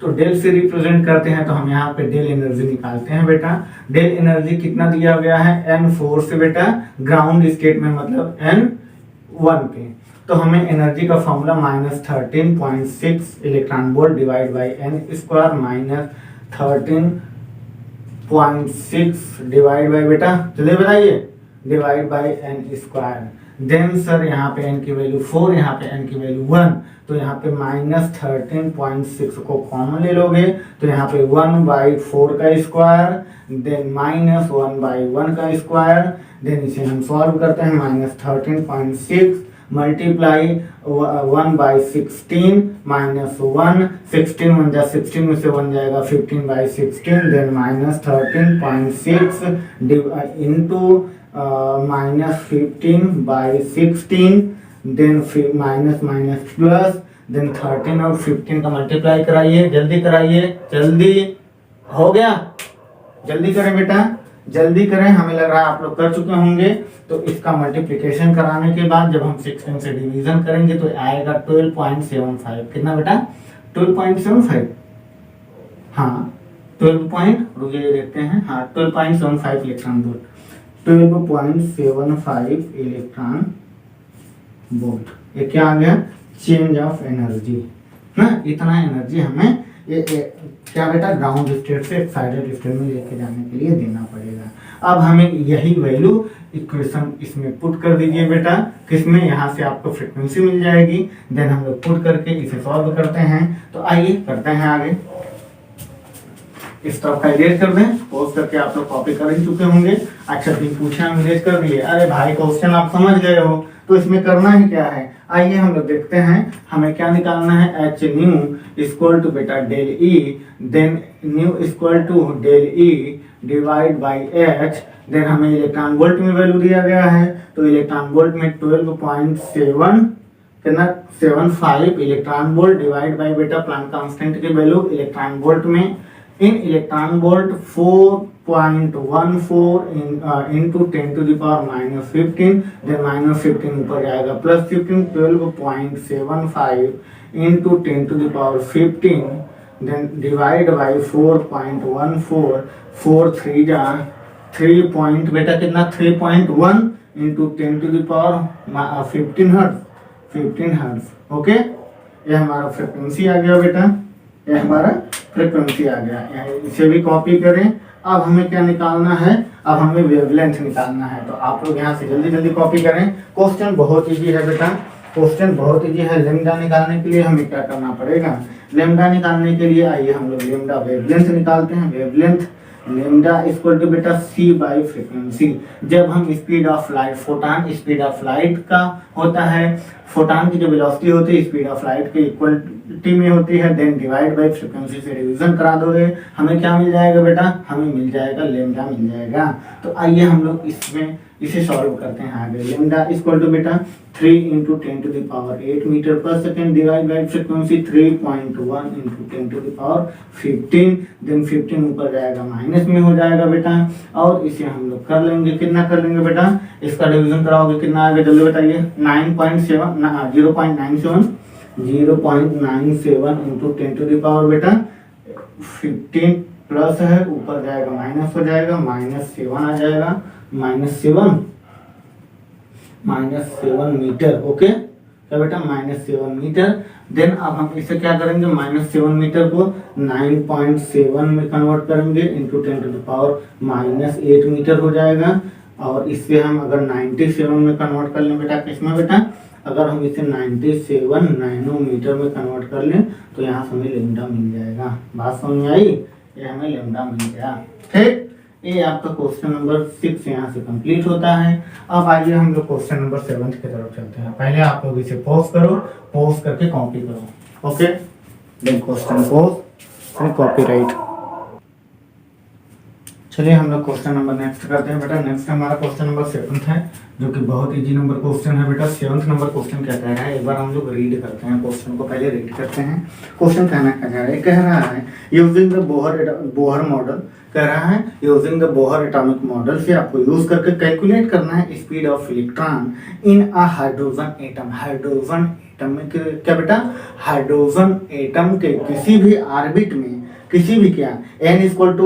तो डेल से रिप्रेजेंट करते हैं, तो हम यहाँ पे डेल एनर्जी निकालते हैं बेटा। डेल एनर्जी कितना दिया गया है, n4 से बेटा ग्राउंड स्टेट में, मतलब n1 पे। तो हमें एनर्जी का formula -13.6 electron volt divide by n square minus 13.6 divide by बेटा, चलिए बताइए, divide by n square. Then sir यहाँ पे n की वैल्यू 4, यहाँ पे n की वैल्यू 1, तो यहाँ पे -13.6 को कॉमन ले लोगे, तो यहाँ पे 1/4 का स्क्वायर, देन -1/1 का स्क्वायर, देन इसे हम सॉल्व करते हैं, -13.6 मल्टीप्लाई 1/16 -1, 16 1 जा 16 में से 1 जाएगा 15/16, then -13.6 into -15/16, then minus minus plus, then 13 और 15 का मल्टीप्लाई कराइए, जल्दी कराइए, जल्दी हो गया, जल्दी करें बेटा, जल्दी करें, हमें लग रहा है आप लोग कर चुके होंगे। तो इसका मल्टीप्लिकेशन कराने के बाद जब हम 16 से डिवीजन करेंगे तो आएगा 12.75, कितना बेटा 12.75, हाँ 12 रुकिए देखते हैं, हाँ 12.75 इलेक्ट्रॉन वोल्ट, 12.75 इलेक्ट्रॉन वोल्ट। ये क्या आ गया, चेंज ऑफ एनर्जी ना, इतना एनर्जी हमें ये क्या बेटा ग्राउंड स्टेट से एक्साइटेड स्टेट में लेके जाने के लिए देना पड़ेगा। अब हमें यही वैल्यू इक्वेशन इसमें पुट कर दीजिए बेटा, किसमें, यहाँ से आपको फ्रीक्वेंसी मिल जाएगी, देन हम लोग पुट करके इसे सॉल्व करते हैं। तो आइए करते हैं आगे, इस तरफ का इरेज कर दें, पोज करके आप लोग कॉपी कर ही चुके होंगे। अच्छा ठीक पूछा, हम इरेज कर दिए, अरे भाई क्वेश्चन आप समझ गए हो, तो इसमें करना ही क्या है, आइए हम लोग देखते हैं, हमें क्या निकालना है, एच न्यू इक्वल टू बेटा del E, then nu equal to del E divide by h, then हमें इलेक्ट्रॉन वोल्ट में वैल्यू दिया गया है, तो इलेक्ट्रॉन वोल्ट में 12.7 कितना 75 इलेक्ट्रॉन वोल्ट डिवाइड बाई बेटा प्लांक कांस्टेंट की वैल्यू इलेक्ट्रॉन वोल्ट में, इन electron volt 4.14 into 10 to the power -15, then -15 ऊपर जाएगा +15, 12.75 into 10 to the power 15, then divide by 4.14, 4 3 जा 3 पॉइंट बेटा कितना 3.1 into 10 to the power 15 hertz. Okay, ये हमारा फ्रीक्वेंसी आ गया बेटा, ये हमारा फ्रीक्वेंसी आ गया, इसे भी कॉपी करें। अब हमें क्या निकालना है, अब हमें वेवलेंथ निकालना है, तो आप लोग यहाँ से जल्दी जल्दी कॉपी करें। क्वेश्चन बहुत इजी है बेटा, क्वेश्चन बहुत इजी है। लेमडा निकालने के लिए हमें क्या करना पड़ेगा, लेमडा निकालने के लिए आइए हम लोग लेमडा वेवलेंथ निकालते हैं। वेवलेंथ लेमडा इक्वल टू बेटा सी बाई फ्रीक्वेंसी। जब हम speed of light, photon speed of light का होता है, फोटॉन की जो वेलोसिटी होती है स्पीड ऑफ लाइट के इक्वलिटी में होती है, देन डिवाइड बाई फ्रीक्वेंसी से डिवीजन करा दोगे, हमें क्या मिल जाएगा बेटा, हमें मिल जाएगा लेमडा मिल जाएगा। तो आइए हम लोग इसमें इसे सॉल्व करते हैं आगे। लेमडा इक्वल टू बेटा 3 into 10 to the power 8 metre पर second divide by frequency 3.1 into 10 to the power 15, then 15 ऊपर जाएगा माइनस में हो जाएगा बेटा, और इसे हम लोग कर लेंगे, कितना कर लेंगे बेटा, इसका डिवीजन कराओगे कितना आएगा जल्दी बताइए, 0.97 into 10 to the power बेटा 15 प्लस है, ऊपर जाएगा माइनस हो जाएगा, -7 आ जाएगा, -7 मीटर। ओके क्या बेटा, -7 मीटर। देन अब हम इसे क्या करेंगे, -7 मीटर को 9.7 में कन्वर्ट करेंगे इंटू 10⁻⁻8 मीटर हो जाएगा। और इससे हम अगर 97 में कन्वर्ट कर लें बेटा, किसमें बेटा, अगर हम इसे 97 नैनोमीटर में कन्वर्ट कर लें तो यहाँ से हमें लेमडा मिल जाएगा। बात समझ में आई, ये हमें लेमडा मिल गया। ठीक, ये आपका क्वेश्चन नंबर 6 यहाँ से कंप्लीट होता है। अब आइए हम लोग क्वेश्चन नंबर 7 की तरफ चलते हैं। पहले आप लोग इसे पॉज करो, पॉज करके कॉपी करो। Okay, then question pause and copy right. चलिए हम लोग क्वेश्चन नंबर नेक्स्ट करते हैं बेटा। नेक्स्ट हमारा क्वेश्चन नंबर 7 है, जो कि बहुत इजी नंबर क्वेश्चन है बेटा। 7 नंबर क्वेश्चन क्या कह रहा है, एक बार हम लोग रीड करते हैं क्वेश्चन को, पहले रीड करते हैं। क्वेश्चन कहना क्या कह रहा है, कह रहा है यूजिंग द बोहर मॉडल, कह रहा है using the Bohr atomic model से आपको यूज करके कैलकुलेट करना है speed of electron in a hydrogen atom. Hydrogen atom में क्या बेटा, हाइड्रोजन एटम के किसी भी ऑर्बिट में, किसी भी क्या n = 1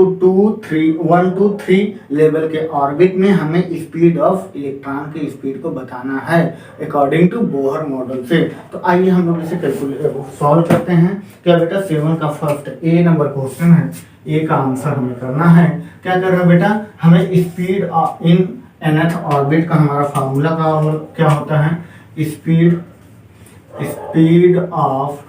to 3 लेवल के ऑर्बिट में हमें स्पीड ऑफ इलेक्ट्रॉन की स्पीड को बताना है अकॉर्डिंग टू बोहर मॉडल से। तो आइए हम लोग इसे कैलकुलेट सॉल्व करते हैं। क्या बेटा, 7 का फर्स्ट ए नंबर क्वेश्चन है, ए का आंसर हमें करना है। क्या कर रहा है बेटा, हमें स्पीड इन nth ऑर्बिट का हमारा फार्मूला का क्या होता है, speed of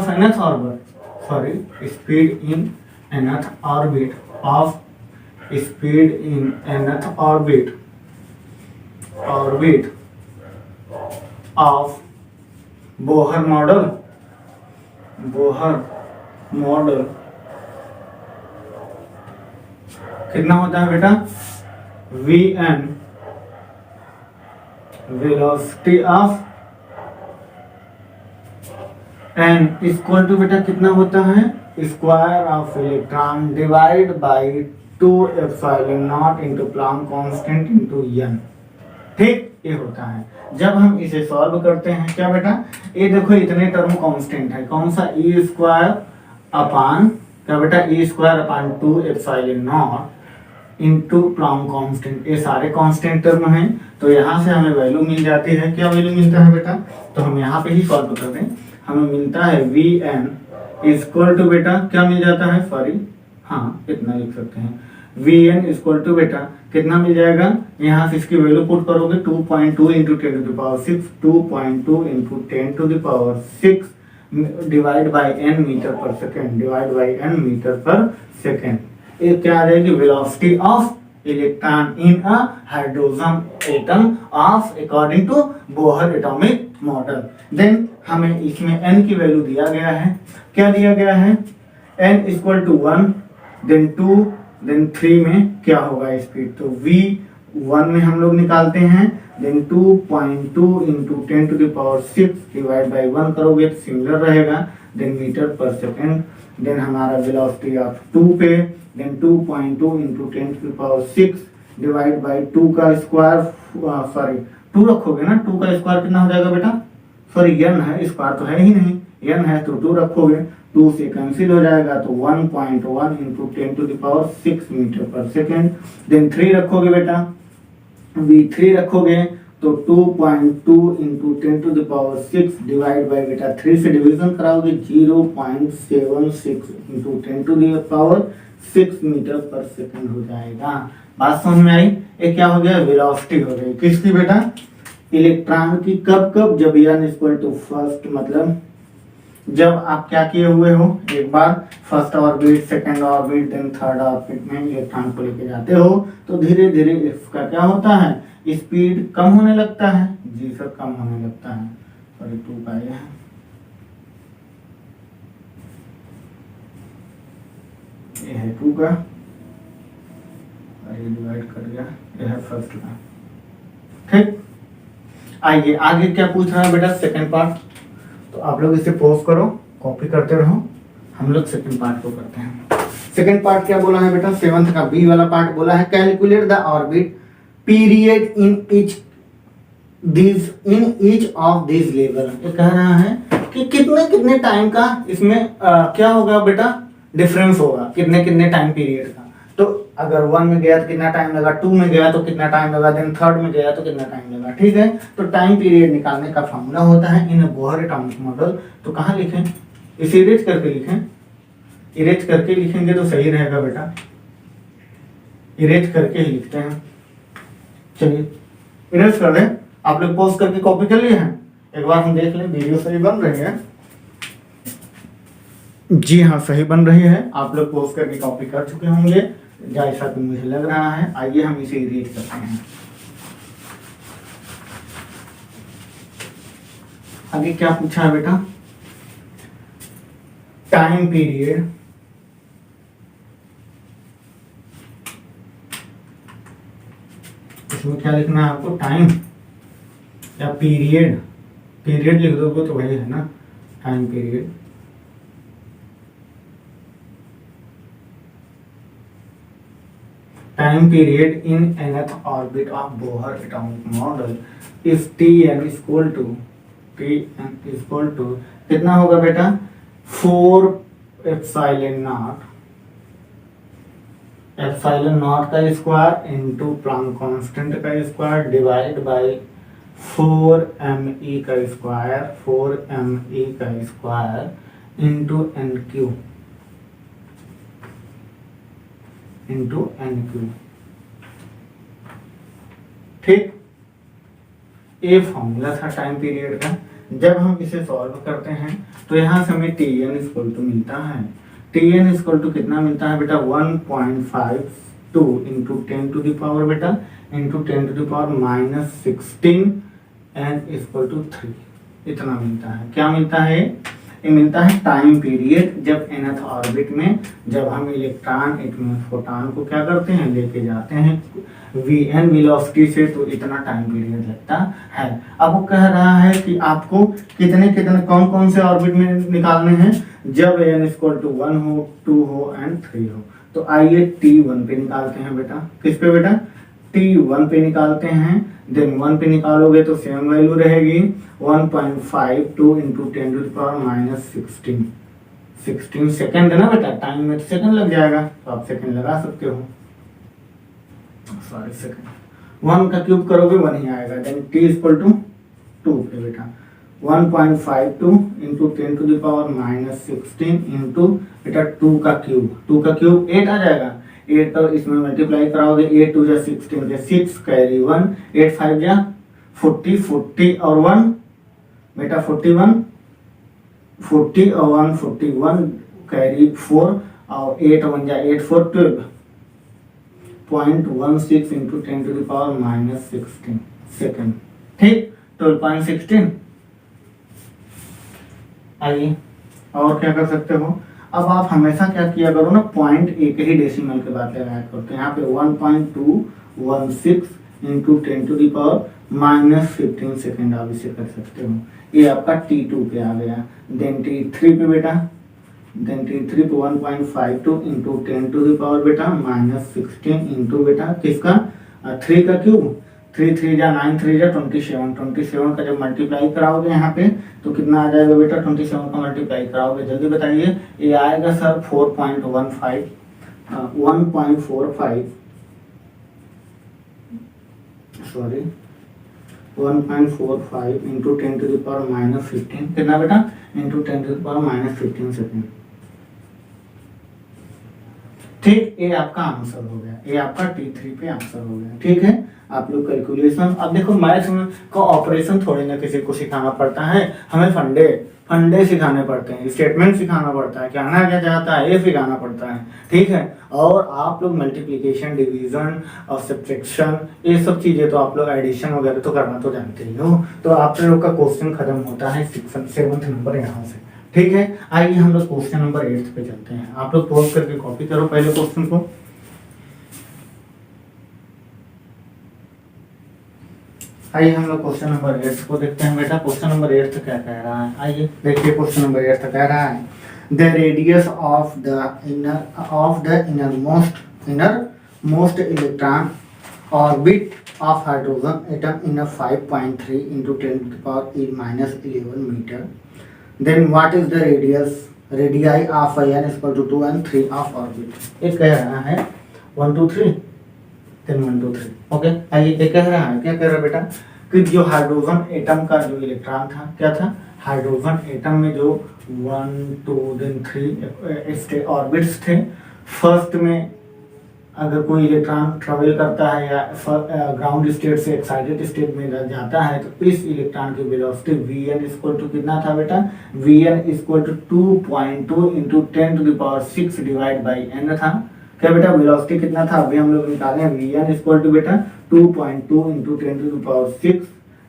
nth orbit, sorry speed in nth orbit of, speed in nth orbit of Bohr model कितना होता है बेटा, Vn velocity of n equal to बेटा कितना होता है, square of electron divide by 2 epsilon naught into Planck constant into n। ठीक, ये होता है जब हम इसे सॉल्व करते हैं। क्या बेटा, ये देखो इतने टर्म कांस्टेंट है, कौन सा, e स्क्वायर अपान, क्या बेटा, e square upon 2 epsilon naught into Planck constant, ये सारे कांस्टेंट टर्म हैं। तो यहाँ से हमें वैल्यू मिल जाती है। क्या वैल्यू मिलता है बेटा, तो हम यहाँ पे ही सॉल्व कर दें। हमें मिलता है Vn इक्वल टू बेटा क्या मिल जाता है, सॉरी हाँ इतना लिख सकते हैं, Vn इक्वल टू बेटा कितना मिल जाएगा, यहाँ से इसकी वैल्यू पुट करोगे 2.2 into 10⁶, 2.2 into 10⁶ divide by n metre पर second, divide by n metre पर सेकेंड। ये क्या आ जाएगी, velocity of electron in a hydrogen atom of according to Bohr atomic model. Then हमें इसमें n की वैल्यू दिया गया है। क्या दिया गया है, n equal to 1, then 2, then 3 में क्या होगा स्पीड, तो v1 में हम लोग निकालते हैं, देन 2.2 इंटू 10⁶ डिवाइड बाई 1 करोगे तो सिमिलर रहेगा, देन मीटर पर सेकेंड। देन हमारा वेलोसिटी ऑफ 2 पे, देन 2.2 इंटू 10⁶ डिवाइड बाई 2 का स्क्वायर, सॉरी 2 रखोगे ना, 2 का स्क्वायर कितना हो जाएगा बेटा, सॉरी n है, स्क्वायर तो है ही नहीं, n है तो 2 रखोगे, 2 से कैंसिल हो जाएगा तो 1.1 इंटू 10⁶ मीटर पर सेकेंड। देन 3 रखोगे बेटा, v3 रखोगे तो 2.2 इंटू 10⁶ डिवाइड बाई बेटा 3 से डिवीजन कराओगे 0.76 इंटू 10⁶ मीटर पर सेकेंड हो जाएगा। बात समझ में आई, ये क्या हो गया, वेलोसिटी हो गई किसकी बेटा, इलेक्ट्रॉन की। कब कब, जब n इक्वल टू फर्स्ट, मतलब जब आप क्या किए हुए हो, एक बार first orbit, second orbit, then third orbit में इलेक्ट्रॉन को लेके जाते हो तो धीरे धीरे इसका क्या होता है, स्पीड कम होने लगता है। जी सर, कम होने लगता है, सॉरी 2 का ये है 2 का, ये डिवाइड कर दिया, ये है फर्स्ट का। ठीक, आइए आगे क्या पूछ रहा है बेटा, सेकंड पार्ट। तो आप लोग इसे पॉज करो, कॉपी करते रहो, हम लोग सेकंड पार्ट को करते हैं। सेकंड पार्ट क्या बोला है बेटा, 7th का बी वाला पार्ट बोला है, calculate the orbit period in each of this level. ये कह रहा है कि कितने कितने टाइम का इसमें क्या होगा बेटा, डिफरेंस होगा, कितने कितने टाइम पीरियड का। तो अगर 1 में गया तो कितना टाइम लगा, 2 में गया तो कितना टाइम लगा, देन 3rd में गया तो कितना टाइम लगा। ठीक है, तो टाइम पीरियड निकालने का फॉर्मूला होता है इन बोहर एटॉमिक मॉडल। तो कहाँ लिखें, इसे इरेज करके लिखें, इरेज करके लिखेंगे तो सही रहेगा बेटा, इरेज करके ही लिखते हैं। चलिए इरेज कर लें, आप लोग पोस्ट करके कॉपी कर लिए हैं, एक बार हम देख लें वीडियो सही बन रही है। जी हाँ सही बन रही है, आप लोग पोस्ट करके कॉपी कर चुके होंगे जैसा कि मुझे लग रहा है। आइए हम इसे इरेज करते हैं। आगे क्या पूछा है बेटा, टाइम पीरियड इसमें क्या लिखना है आपको, टाइम या पीरियड, पीरियड लिख दोगे तो वही है ना, time period. Time period in nth orbit of Bohr atomic model is Tn equal to कितना होगा बेटा, 4 एप्सिलॉन नॉट का स्क्वायर इंटू प्लैंक कांस्टेंट का स्क्वायर डिवाइड बाय 4me का स्क्वायर, 4me का स्क्वायर इंटू n3। ठीक, ये फॉर्मूला था टाइम पीरियड का। जब हम इसे सॉल्व करते हैं तो यहाँ से हमें Tn इक्वल टू मिलता है, Tn इक्वल टू कितना मिलता है बेटा, 1.52 इंटू 10 टू द पावर बेटा into 10 to the power -16 n equal to 3, इतना मिलता है। क्या मिलता है, ये मिलता है टाइम पीरियड जब nth ऑर्बिट में, जब हम इलेक्ट्रॉन फोटॉन को क्या करते हैं, लेके जाते हैं vn वेलोसिटी से, तो इतना टाइम पीरियड लगता है। अब वो कह रहा है कि आपको कितने कितने कौन कौन से ऑर्बिट में निकालने हैं, जब n इक्वल टू 1 हो, 2 हो एंड 3 हो। तो आइए T1 पे निकालते हैं बेटा, किस पे बेटा, T1 पे निकालते हैं। देन 1 पे निकालोगे तो सेम वैल्यू रहेगी 1.52 into 10 to the power -16, 16 second है ना बेटा, टाइम में तो सेकंड लग जाएगा, तो आप सेकंड लगा सकते हो, सॉरी सेकंड। 1 का क्यूब करोगे 1 ही आएगा। देन T इक्वल टू 2 पे बेटा 1.52 into 10 to the power -16 into बेटा 2 का क्यूब 8 आ जाएगा। 8 तो इसमें मल्टीप्लाई कराओगे, 8 2 जा 16 के 6 कैरी 1, 8 5 जा 40, 40 और 1 बेटा 41, 40 और 1 41 कैरी 4 और 8 1 जा 8 4 12, 0.16 into 10 to the power -16 second. ठीक, 12.16। आइए और क्या कर सकते हो, अब आप हमेशा क्या किया करो ना, पॉइंट एक ही डेसिमल के बाद लगाया करो। तो यहाँ पे 1.216 into 10 to the power -15 second आप इसे कर सकते हो। ये आपका T2 पे आ गया। देन T3 पे बेटा, देन T3 पे 1.52 इंटू 10 टू द पावर बेटा -16 इंटू बेटा किसका 3 का क्यूब, 3 3 जा 9 3 जा 27, 27 का जब मल्टीप्लाई कराओगे यहाँ पे तो कितना आ जाएगा बेटा, 27 का मल्टीप्लाई कराओगे, जल्दी बताइए। ये आएगा sir 4.15 1.45 sorry 1.45 into 10 to the power -15 कितना बेटा, into 10 to the power -15 second. ठीक, ये आपका आंसर हो गया, ये आपका T3 पे आंसर हो गया। ठीक है, आप लोग कैलकुलेशन, अब देखो मैथ्स में का ऑपरेशन थोड़ी ना किसी को सिखाना पड़ता है, हमें फंडे सिखाने पड़ते हैं, स्टेटमेंट सिखाना पड़ता है, कहना क्या चाहता है ये सिखाना पड़ता है। ठीक है, और आप लोग मल्टीप्लिकेशन, डिवीजन और सब्ट्रैक्शन ये सब चीजें तो आप लोग एडिशन वगैरह तो करना तो जानते ही हो। तो आप लोग का क्वेश्चन खत्म होता है 7th नंबर यहाँ से। ठीक है, आइए हम लोग क्वेश्चन नंबर 8 पे चलते हैं। आप लोग पॉज करके कॉपी करो पहले क्वेश्चन को। आइए हम लोग क्वेश्चन नंबर 8 को देखते हैं बेटा। क्वेश्चन नंबर 8 क्या कह रहा है, आइए देखिए। क्वेश्चन नंबर 8 कह रहा है the radius of the innermost electron orbit of hydrogen atom in 5.3 into 10 to the power -11 metre. Then what is the radius of n equal to 2 and 3 of orbit. ये कह रहा है 1 2 3, देन 1 2 3। ओके, आइए ये कह रहा है, क्या कह रहा है बेटा कि जो हाइड्रोजन एटम का जो इलेक्ट्रॉन था, क्या था, हाइड्रोजन एटम में जो 1 2 देन 3 ऑर्बिट्स थे, फर्स्ट में अगर कोई इलेक्ट्रॉन ट्रेवल करता है या ग्राउंड स्टेट से एक्साइटेड स्टेट में जाता है तो इस इलेक्ट्रॉन की वेलोसिटी Vn इक्वल टू कितना था बेटा, Vn equal to 2.2 into 10⁶ divide by n था। क्या बेटा वेलोसिटी कितना था, अभी हम लोग निकाले हैं, Vn इक्वल टू बेटा 2.2 into 10⁶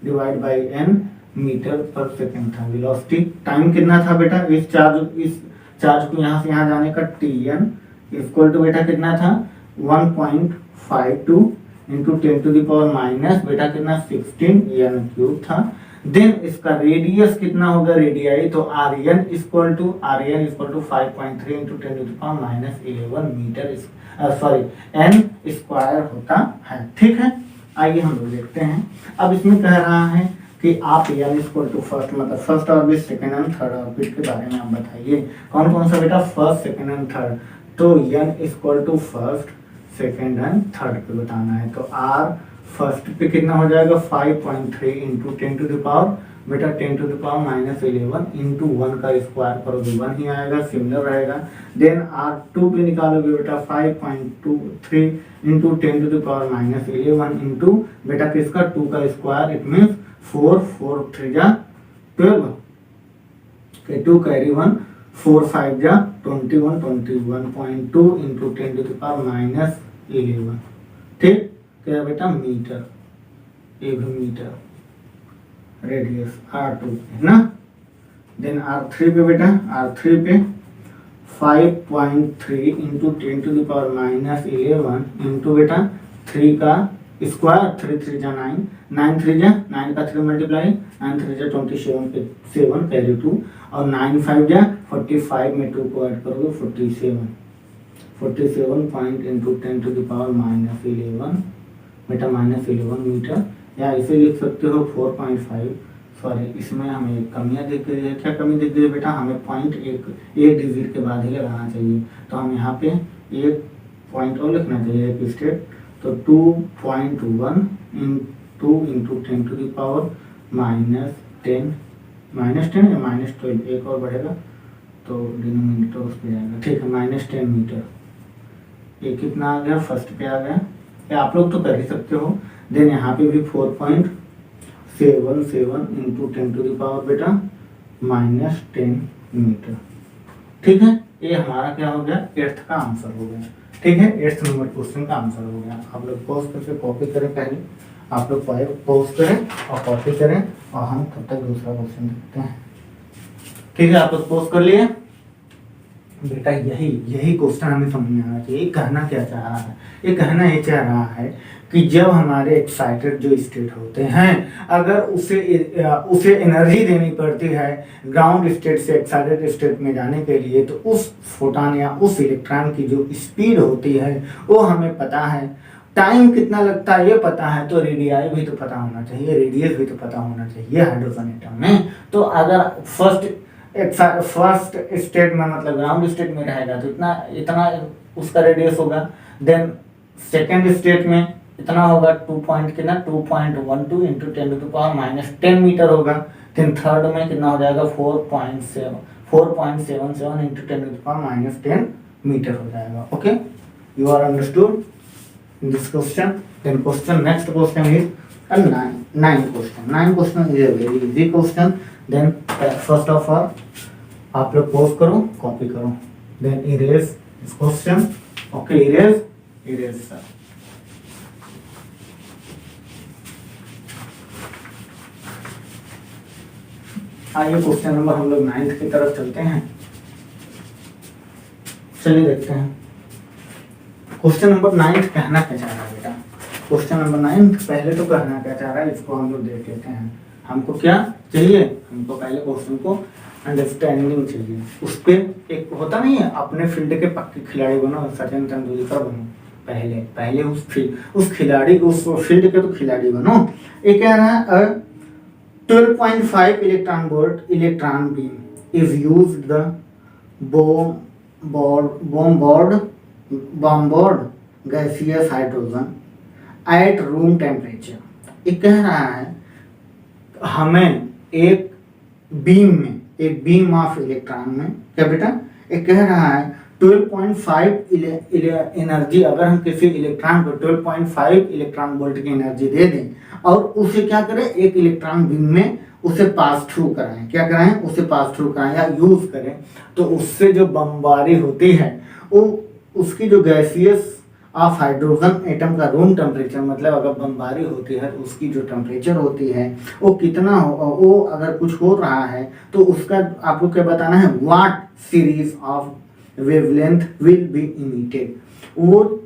divide by n metre पर सेकेंड था वेलोसिटी। टाइम कितना था बेटा, इस चार्ज को यहाँ से यहाँ जाने का Tn इक्वल टू बेटा कितना था 1.52 इंटू 10⁻⁻ बेटा कितना 16 n क्यूब था। देन इसका रेडियस कितना होगा, रेडियाई, तो Rn equal to 5.3 into 10⁻11 metre sorry n square होता है। ठीक है, आइए हम लोग देखते हैं। अब इसमें कह रहा है कि आप n इक्वल टू फर्स्ट, मतलब first orbit, second and third orbit के बारे में आप बताइए, कौन कौन सा बेटा, फर्स्ट सेकेंड एंड थर्ड। तो n equal to first second and third पे बताना है, तो r फर्स्ट पे कितना हो जाएगा 5.3 इंटू 10⁻, बेटा 10⁻11 इंटू 1 का स्क्वायर करोगे 1 ही आएगा, सिमिलर रहेगा। देन r2 पे निकालोगे बेटा 5.23 इंटू 10⁻11 इंटू बेटा किसका 2 का स्क्वायर, इट मीन्स 4 3 जा 12, 2 कैरी 1 4 5 जा 21.2 इंटू 10⁻11। ठीक, क्या बेटा मीटर, ये भी मीटर, रेडियस r2 है ना। देन r3 पे बेटा, r3 पे 5.3 इंटू 10⁻11 इंटू बेटा 3 का स्क्वायर, 3 3 जा 9, 9 3 जा 9 का 3 मल्टीप्लाई, 9 3 जा 27 पे 7 कैरी 2 और 9 5 जा 45 में 2 को ऐड करोगे 47 पॉइंट इंटू 10⁻11 बेटा -11 मीटर, या इसे लिख सकते हो 4.5। सॉरी, इसमें हमें एक कमियाँ दिख गई है। क्या कमी दिख गई है बेटा, हमें पॉइंट एक डिजिट के बाद ही लगाना चाहिए, तो हम यहाँ पे एक पॉइंट और लिखना चाहिए, एक स्टेप, तो 2.1 इंटू 10⁻10 या -12, एक और बढ़ेगा तो डिनोमिनेटर उस पर जाएगा। ठीक है, -10 मीटर, ये कितना आ गया, फर्स्ट पे आ गया, या आप लोग तो कर ही सकते हो। देन यहाँ पे भी 4.77 इंटू 10⁻, बेटा -10 मीटर। ठीक है, ये हमारा क्या हो गया, 8th का आंसर हो गया। ठीक है, 8th नंबर क्वेश्चन का आंसर हो गया। आप लोग पॉज करके कॉपी करें, पहले आप लोग पॉज करें और कॉपी करें, और हम तब तक दूसरा क्वेश्चन देखते हैं। ठीक है, आप लोग पॉज कर लिए बेटा, यही क्वेश्चन हमें समझ में आना चाहिए। कहना क्या चाह रहा है, ये कहना ये चाह रहा है कि जब हमारे एक्साइटेड जो स्टेट होते हैं, अगर उसे एनर्जी देनी पड़ती है ग्राउंड स्टेट से एक्साइटेड स्टेट में जाने के लिए, तो उस फोटॉन या उस इलेक्ट्रॉन की जो स्पीड होती है वो हमें पता है, टाइम कितना लगता है ये पता है, तो रेडियाई भी तो पता होना चाहिए, रेडियस भी तो पता होना चाहिए हाइड्रोजन एटम में। तो अगर फर्स्ट स्टेट में, मतलब ग्राउंड स्टेट में रहेगा तो इतना उसका रेडियस होगा। देन सेकेंड स्टेट में इतना होगा 2.12 इंटू 10⁻10 मीटर होगा। देन थर्ड में कितना हो जाएगा 4.77 इंटू 10⁻10 मीटर हो जाएगा। Okay, you are understood this question. Then next question is a 9 question. 9 question is a very easy question. Then first of all आप लोग पॉज करो, कॉपी करो, then erase this question. Okay, erase sir. आइए क्वेश्चन नंबर हम लोग 9th की तरफ चलते हैं। चलिए देखते हैं क्वेश्चन नंबर 9 कहना क्या चाह रहा है बेटा। क्वेश्चन नंबर 9 पहले तो कहना क्या चाह रहा है, इसको हम लोग देख लेते हैं। हमको क्या चाहिए, हमको पहले क्वेश्चन को अंडरस्टैंडिंग चाहिए। उस पर एक होता नहीं है, अपने फील्ड के पक्के खिलाड़ी बनो, सचिन तेंदुलकर बनो, पहले उस खिलाड़ी, उस फील्ड के तो खिलाड़ी बनो। ये कह रहा है 12.5 electron beam is used the bombard gaseous hydrogen at room temperature. ये कह रहा है हमें एक बीम ऑफ इलेक्ट्रॉन में, क्या बेटा, ये कह रहा है 12.5 एनर्जी, अगर हम किसी इलेक्ट्रॉन को 12.5 इलेक्ट्रॉन वोल्ट की एनर्जी दे दें और उसे क्या करें, एक इलेक्ट्रॉन बीम में उसे पास थ्रू कराएं, क्या कराएं, उसे पास थ्रू कराएं या यूज करें, तो उससे जो बमबारी होती है वो उसकी जो गैसियस ऑफ हाइड्रोजन एटम का रूम टेम्परेचर, मतलब अगर बमबारी होती है तो उसकी जो टेम्परेचर होती है वो कितना हो, वो अगर कुछ हो रहा है तो उसका आपको क्या बताना है, what series of wavelength will be emitted. वो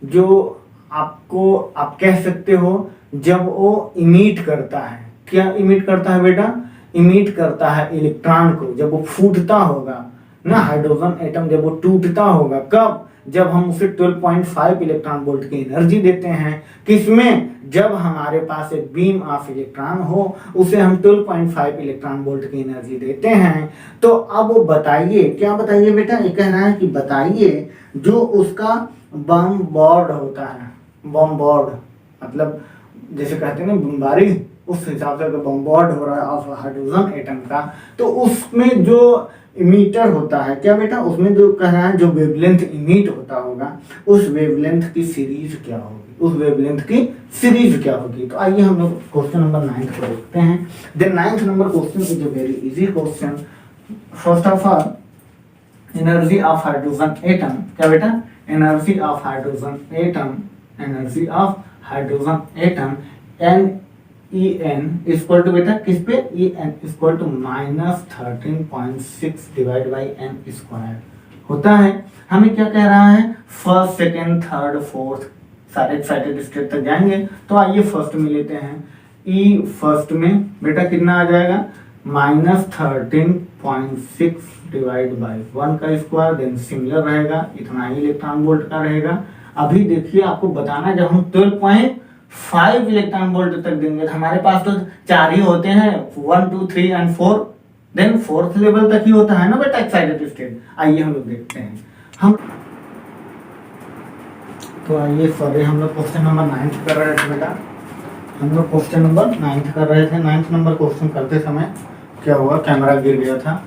जो आपको आप कह सकते हो जब वो इमिट करता है, क्या इमिट करता है बेटा, इमिट करता है इलेक्ट्रॉन को, जब वो फूटता होगा ना, हाइड्रोजन एटम जब वो टूटता होगा, कब, जब हम उसे 12.5 इलेक्ट्रॉन वोल्ट की एनर्जी देते हैं, किसमें, जब हमारे पास एक बीम ऑफ इलेक्ट्रॉन हो, उसे हम 12.5 इलेक्ट्रॉन वोल्ट की एनर्जी देते हैं। तो अब वो बताइए, क्या बताइए बेटा, ये कह रहा है कि बताइए जो उसका बम बोर्ड होता है, बम बोर्ड मतलब जैसे कहते हैं ना बमबारी, उस हिसाब से अगर बम बोर्ड हो रहा है ऑफ हाइड्रोजन एटम का, तो उसमें जो इमीटर होता है, क्या बेटा, उसमें जो कह रहा है जो वेवलेंथ इमिट होता होगा उस वेवलेंथ की सीरीज क्या होगी, उस वेवलेंथ की सीरीज क्या होगी। तो आइए हम लोग क्वेश्चन नंबर 9 को देखते हैं। Then 9th number question is a very easy question. First of all, energy of hydrogen atom, क्या बेटा, energy of hydrogen atom, energy of hydrogen atom N E N equal to बेटा किस पे, E N equal to -13.6 divide by N square होता है। हमें क्या कह रहा है, फर्स्ट सेकेंड थर्ड फोर्थ सारे एक्साइटेड स्टेट तक जाएंगे। तो आइए फर्स्ट में लेते हैं, ई फर्स्ट में बेटा कितना आ जाएगा, -13.6 डिवाइड बाई 1 का स्क्वायर, देन सिमिलर रहेगा, इतना ही इलेक्ट्रॉन वोल्ट का रहेगा। अभी देखिए आपको बताना, जब हम 12.5 इलेक्ट्रॉन वोल्ट तक देंगे तो हमारे पास तो 4 ही होते हैं, 1 2 3 एंड 4, देन फोर्थ लेवल तक ही होता है ना बेटा एक्साइटेड स्टेट। आइए हम लोग देखते हैं, हम तो आइए सॉरी हम लोग क्वेश्चन नंबर 9 कर रहे थे बेटा, हम लोग क्वेश्चन नंबर 9 कर रहे थे। 9th नंबर क्वेश्चन करते समय क्या हुआ, कैमरा गिर गया था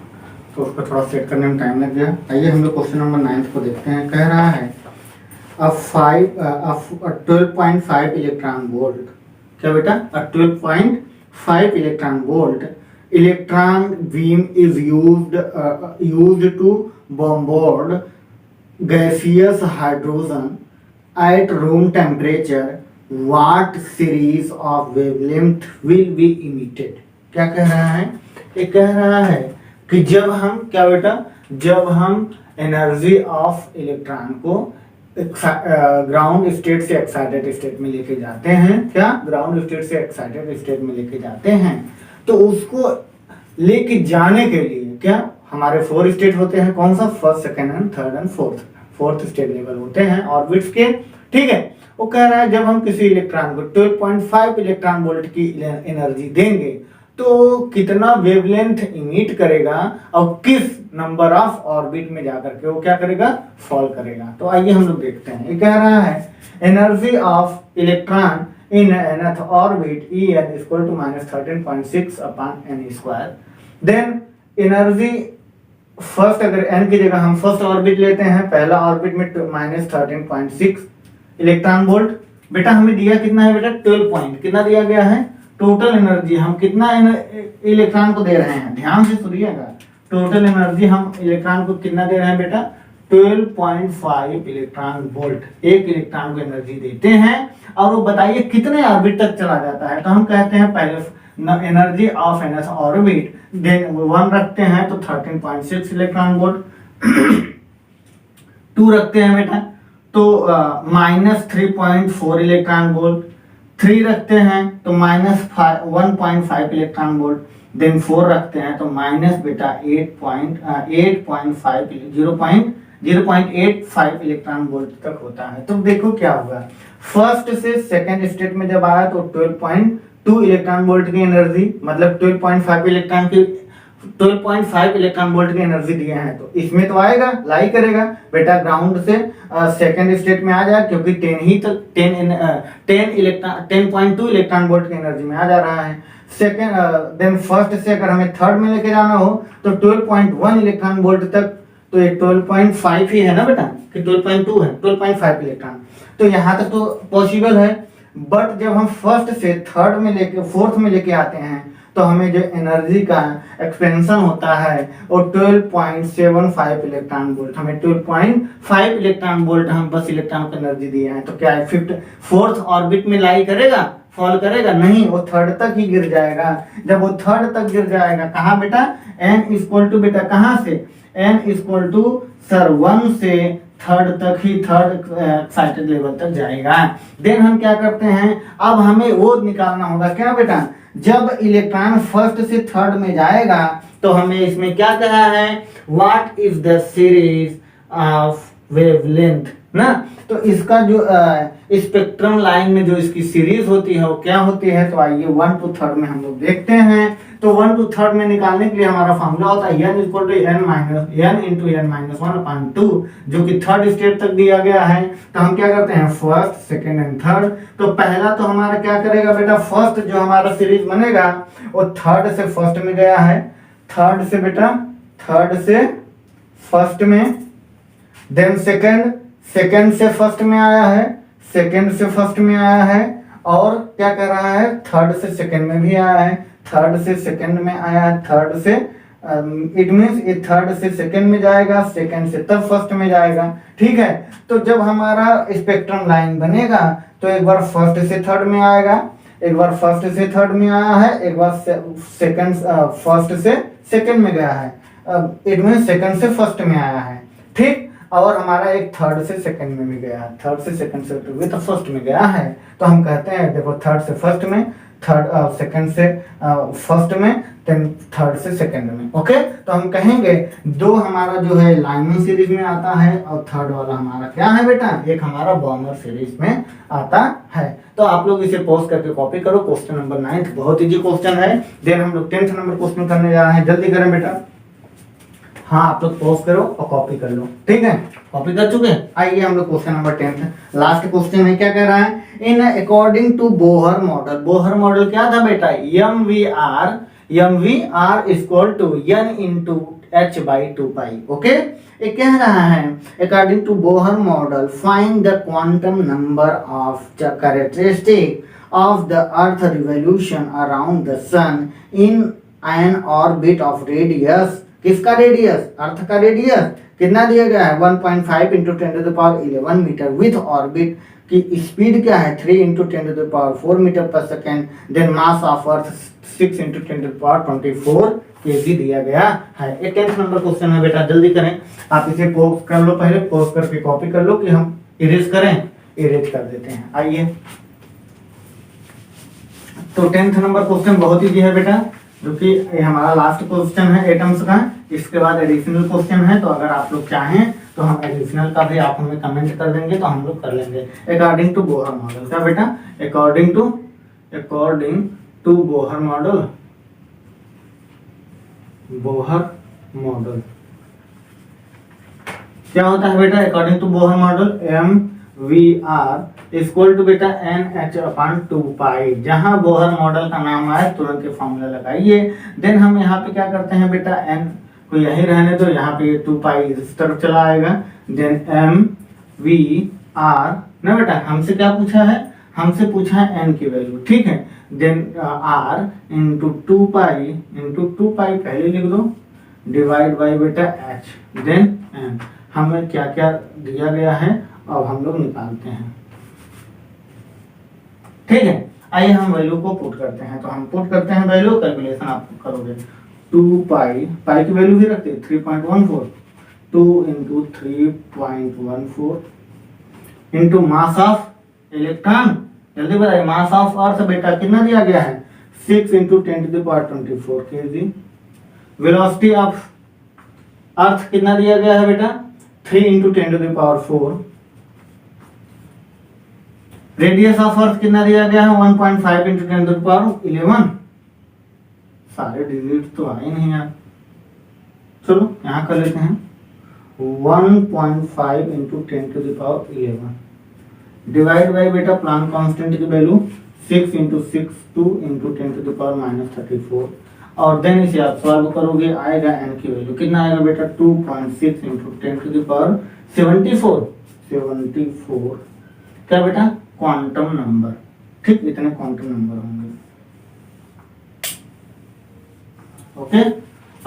तो उसको थोड़ा सेट करने में टाइम लग गया। आइए हम लोग क्वेश्चन नंबर 9 को देखते हैं। कह रहा है a 12.5 इलेक्ट्रॉन वोल्ट, क्या बेटा, a 12.5 electron volt electron beam is used to bombard gaseous hydrogen at room temperature, what series of wavelength will be emitted। क्या कह रहा है, ये कह रहा है कि जब हम, क्या बेटा, जब हम एनर्जी ऑफ इलेक्ट्रॉन को ग्राउंड स्टेट से एक्साइटेड स्टेट में लेके जाते हैं, क्या, ग्राउंड स्टेट से एक्साइटेड स्टेट में लेके जाते हैं, तो उसको लेके जाने के लिए क्या, हमारे 4 स्टेट होते हैं, कौन सा, first second and third and fourth state level होते हैं ऑर्बिट्स के, ठीक है। वो कह रहा है जब हम किसी इलेक्ट्रॉन को 12.5 इलेक्ट्रॉन वोल्ट की एनर्जी देंगे तो कितना वेवलेंथ इमिट करेगा और किस नंबर ऑफ ऑर्बिट में जाकर के वो क्या करेगा, फॉल करेगा। तो आइए हम लोग देखते हैं। ये कह रहा है energy of electron in nth orbit E N equal to -13.6 upon N square. Then energy first, अगर एन की जगह हम फर्स्ट ऑर्बिट लेते हैं, पहला ऑर्बिट में -13.6 इलेक्ट्रॉन वोल्ट, बेटा हमें दिया कितना है बेटा, 12 पॉइंट, कितना दिया गया है, टोटल एनर्जी हम कितना इलेक्ट्रॉन को दे रहे हैं, ध्यान से सुनिएगा, टोटल एनर्जी हम इलेक्ट्रॉन को कितना दे रहे हैं बेटा, 12.5 इलेक्ट्रॉन वोल्ट, एक इलेक्ट्रॉन को एनर्जी देते हैं और वो बताइए कितने ऑर्बिट तक चला जाता है। तो हम कहते हैं पहले energy of nth orbit, then 1 रखते हैं तो 13.6 इलेक्ट्रॉन वोल्ट, 2 रखते हैं बेटा तो -3.4 इलेक्ट्रॉन वोल्ट, 3 रखते हैं तो -1.5 इलेक्ट्रॉन वोल्ट, देन 4 रखते हैं तो माइनस बेटा 0.85 इलेक्ट्रॉन वोल्ट तक होता है। तो देखो क्या होगा, फर्स्ट से सेकंड स्टेट में जब आया तो 12.2 इलेक्ट्रॉन वोल्ट की एनर्जी, मतलब 12.5 इलेक्ट्रॉन की 12.5 इलेक्ट्रॉन वोल्ट की एनर्जी दिए हैं, तो इसमें तो आएगा, लाई करेगा बेटा, ग्राउंड से सेकंड स्टेट में आ जाए, क्योंकि 10.2 इलेक्ट्रॉन वोल्ट की एनर्जी में आ जा रहा है। सेकंड देन फर्स्ट से अगर हमें थर्ड में लेके जाना हो तो 12.1 इलेक्ट्रॉन वोल्ट तक, तो ये 12.5 ही है ना बेटा, कि 12.2 है, 12.5 इलेक्ट्रॉन, तो यहाँ तक तो पॉसिबल है। बट जब हम फर्स्ट से थर्ड में लेके फोर्थ में लेके आते हैं तो हमें जो एनर्जी का एक्सपेंशन होता है वो 12.75 इलेक्ट्रॉन वोल्ट, हमें 12.5 इलेक्ट्रॉन वोल्ट हम बस इलेक्ट्रॉन को एनर्जी दिए हैं, तो क्या है फोर्थ ऑर्बिट में लाई करेगा, फॉल करेगा नहीं, वो थर्ड तक ही गिर जाएगा। जब वो थर्ड तक गिर जाएगा, कहाँ बेटा, n इक्वल टू बेटा कहाँ से, n इक्वल टू सर 1 से थर्ड तक ही, थर्ड एक्साइटेड लेवल तक जाएगा। देन हम क्या करते हैं, अब हमें वो निकालना होगा क्या बेटा, जब इलेक्ट्रॉन फर्स्ट से थर्ड में जाएगा तो हमें इसमें क्या कहा है, what is the series of wavelength ना, तो इसका जो स्पेक्ट्रम लाइन में जो इसकी सीरीज होती है वो क्या होती है, तो आइए 1 to 3 में हम लोग देखते हैं। तो 1 to 3 में निकालने के लिए हमारा फॉर्मूला होता है n equal to n into n minus 1/2, जो कि थर्ड स्टेट तक दिया गया है। तो हम क्या करते हैं, फर्स्ट सेकेंड एंड थर्ड, तो पहला तो हमारा क्या करेगा बेटा, फर्स्ट जो हमारा सीरीज बनेगा वो थर्ड से फर्स्ट में गया है, थर्ड से बेटा, थर्ड से फर्स्ट में, देन सेकंड से फर्स्ट में आया है, सेकंड से फर्स्ट में आया है, और क्या कर रहा है, थर्ड से सेकंड में भी आया है, थर्ड से सेकंड में आया है, थर्ड से इट मींस ये थर्ड से सेकंड में जाएगा, सेकंड से तब फर्स्ट में जाएगा, ठीक है। तो जब हमारा स्पेक्ट्रम लाइन बनेगा तो एक बार फर्स्ट से थर्ड में आएगा, एक बार फर्स्ट से थर्ड में आया है, एक बार सेकंड फर्स्ट से सेकंड में गया है, इट मींस सेकंड से फर्स्ट में आया है, ठीक। और हमारा एक थर्ड से सेकंड में भी गया है, थर्ड से सेकंड से तो फर्स्ट में गया है, तो हम कहते हैं देखो थर्ड से फर्स्ट में, थर्ड सेकंड से फर्स्ट में, देन थर्ड से सेकंड में, ओके। तो हम कहेंगे दो हमारा जो है लाइनमैन सीरीज में आता है और थर्ड वाला हमारा क्या है बेटा, एक हमारा बॉर्मर सीरीज में आता है। तो आप लोग इसे पॉज करके कॉपी करो, क्वेश्चन नंबर 9 बहुत इजी क्वेश्चन है। देन हम लोग 10th नंबर क्वेश्चन करने जा रहे हैं, जल्दी करें बेटा। हाँ आप लोग पॉज करो और कॉपी कर लो, ठीक है, कॉपी कर चुके हैं। आइए हम लोग क्वेश्चन नंबर 10 लास्ट क्वेश्चन है, क्या कह रहा है, in according to Bohr model, Bohr model क्या था बेटा, mvr equal to n into h by 2 okay. ये कह रहा है according to Bohr model find the quantum number of the characteristic of the earth revolution around the sun in an orbit of radius, किसका रेडियस, अर्थ का रेडियस कितना दिया गया है, 1.5 इंटू 10⁻11 मीटर, विथ ऑर्बिट की स्पीड क्या है, 3 इंटू 10⁴ मीटर पर second, then mass of earth 6 into 10⁻24 kg दिया गया है। ये 10th नंबर क्वेश्चन है बेटा, जल्दी करें, आप इसे पॉज कर लो, पहले पॉज करके कॉपी कर लो कि हम इरेज करें, इरेज कर देते हैं। आइए तो 10th नंबर क्वेश्चन बहुत ईजी है बेटा, जो कि हमारा लास्ट क्वेश्चन है एटम्स का, इसके बाद एडिशनल क्वेश्चन है, तो अगर आप लोग चाहें तो हम एडिशनल का भी आप हमें कमेंट कर देंगे तो हम लोग कर लेंगे। अकॉर्डिंग टू बोहर मॉडल, क्या बेटा, according to Bohr model, Bohr model क्या होता है बेटा, according to Bohr model mvr equal to बेटा nh/2 जहां बोहर मॉडल का नाम आए तुरंत फॉर्मूला लगाइए। देन हम यहाँ पे क्या करते हैं बेटा, n को यही रहने दो, यहाँ पे 2 इस तरफ चला आएगा, देन mvr ना बेटा, हमसे क्या पूछा है, हमसे पूछा है n की वैल्यू, ठीक है, देन r इंटू 2 पहले लिख दो, डिवाइड बाई बेटा h, देन n, हमें क्या क्या दिया गया है अब हम लोग निकालते हैं, ठीक है। आइए हम वैल्यू को पुट करते हैं, तो हम पुट करते हैं वैल्यू, कैलकुलेशन आप करोगे, 2 पाई की वैल्यू भी रखते हैं 3.14, 2 into 3.14 into mass of electron, जल्दी बताइए, मास ऑफ अर्थ बेटा कितना दिया गया है, 6 into 10⁻24 kg, velocity of earth कितना दिया गया है बेटा, 3 इंटू 10⁴, रेडियस ऑफ अर्थ कितना दिया गया है, 1.5 इंटू 10⁻11, सारे डिजिट तो आए नहीं यार, चलो यहाँ कर लेते हैं 1.5 इंटू 10⁻11 डिवाइड बाई बेटा प्लांक कांस्टेंट की वैल्यू 6 इंटू 6 2 इंटू 10⁻−34 और देन इसे आप सॉल्व करोगे आएगा n की वैल्यू कितना आएगा बेटा 2.6 इंटू 10⁻74 74 क्या बेटा क्वांटम नंबर। ठीक, इतने क्वांटम नंबर होंगे। ओके,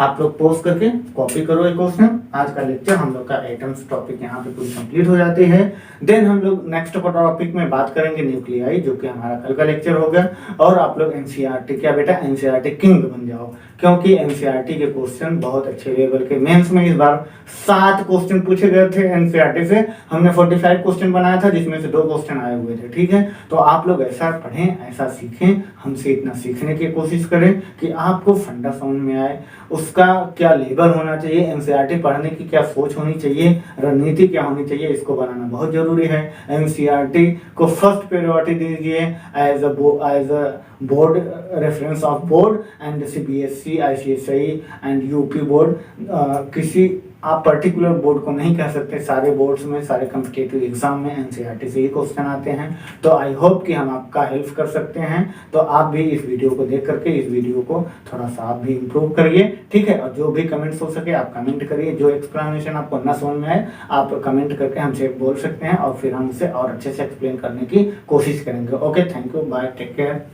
आप लोग पोस्ट करके कॉपी करो ये क्वेश्चन। आज का लेक्चर हम लोग का एटम्स टॉपिक यहाँ पे पूरी कंप्लीट हो जाती है। देन हम लोग नेक्स्ट टॉपिक में बात करेंगे न्यूक्लियाई, जो कि हमारा कल का लेक्चर होगा। और आप लोग एनसीईआरटी क्या बेटा एनसीईआरटी किंग बन जाओ, क्योंकि एनसीईआरटी के क्वेश्चन बहुत अच्छे लेवल के। मेंस में इस बार 7 क्वेश्चन पूछे गए थे एनसीईआरटी से। हमने 45 क्वेश्चन बनाया था, जिसमें से 2 क्वेश्चन आए हुए थे। ठीक है, तो आप लोग ऐसा पढ़ें, ऐसा सीखें, हमसे इतना सीखने की कोशिश करें कि आपको फंडा समझ में आए, उसका क्या लेवल होना चाहिए, एनसीईआरटी पढ़ने की क्या सोच होनी चाहिए, रणनीति क्या होनी चाहिए, इसको बनाना बहुत जरूरी है। एनसीईआरटी को फर्स्ट प्रायोरिटी दीजिए as a board reference of board and CBSE, ICSE and UP board. किसी आप पर्टिकुलर बोर्ड को नहीं कह सकते, सारे बोर्ड्स में, सारे कॉम्पिटिटिव एग्जाम में एनसीईआरटी से ही क्वेश्चन आते हैं। तो आई होप कि हम आपका हेल्प कर सकते हैं। तो आप भी इस वीडियो को देख करके इस वीडियो को थोड़ा सा आप भी इम्प्रूव करिए। ठीक है, और जो भी कमेंट्स हो सके आप कमेंट करिए। जो एक्सप्लेनेशन आपको ना समझ में आए आप कमेंट करके हमसे बोल सकते हैं, और फिर हम उसे और अच्छे से एक्सप्लेन करने की कोशिश करेंगे। Okay, thank you, bye, take care.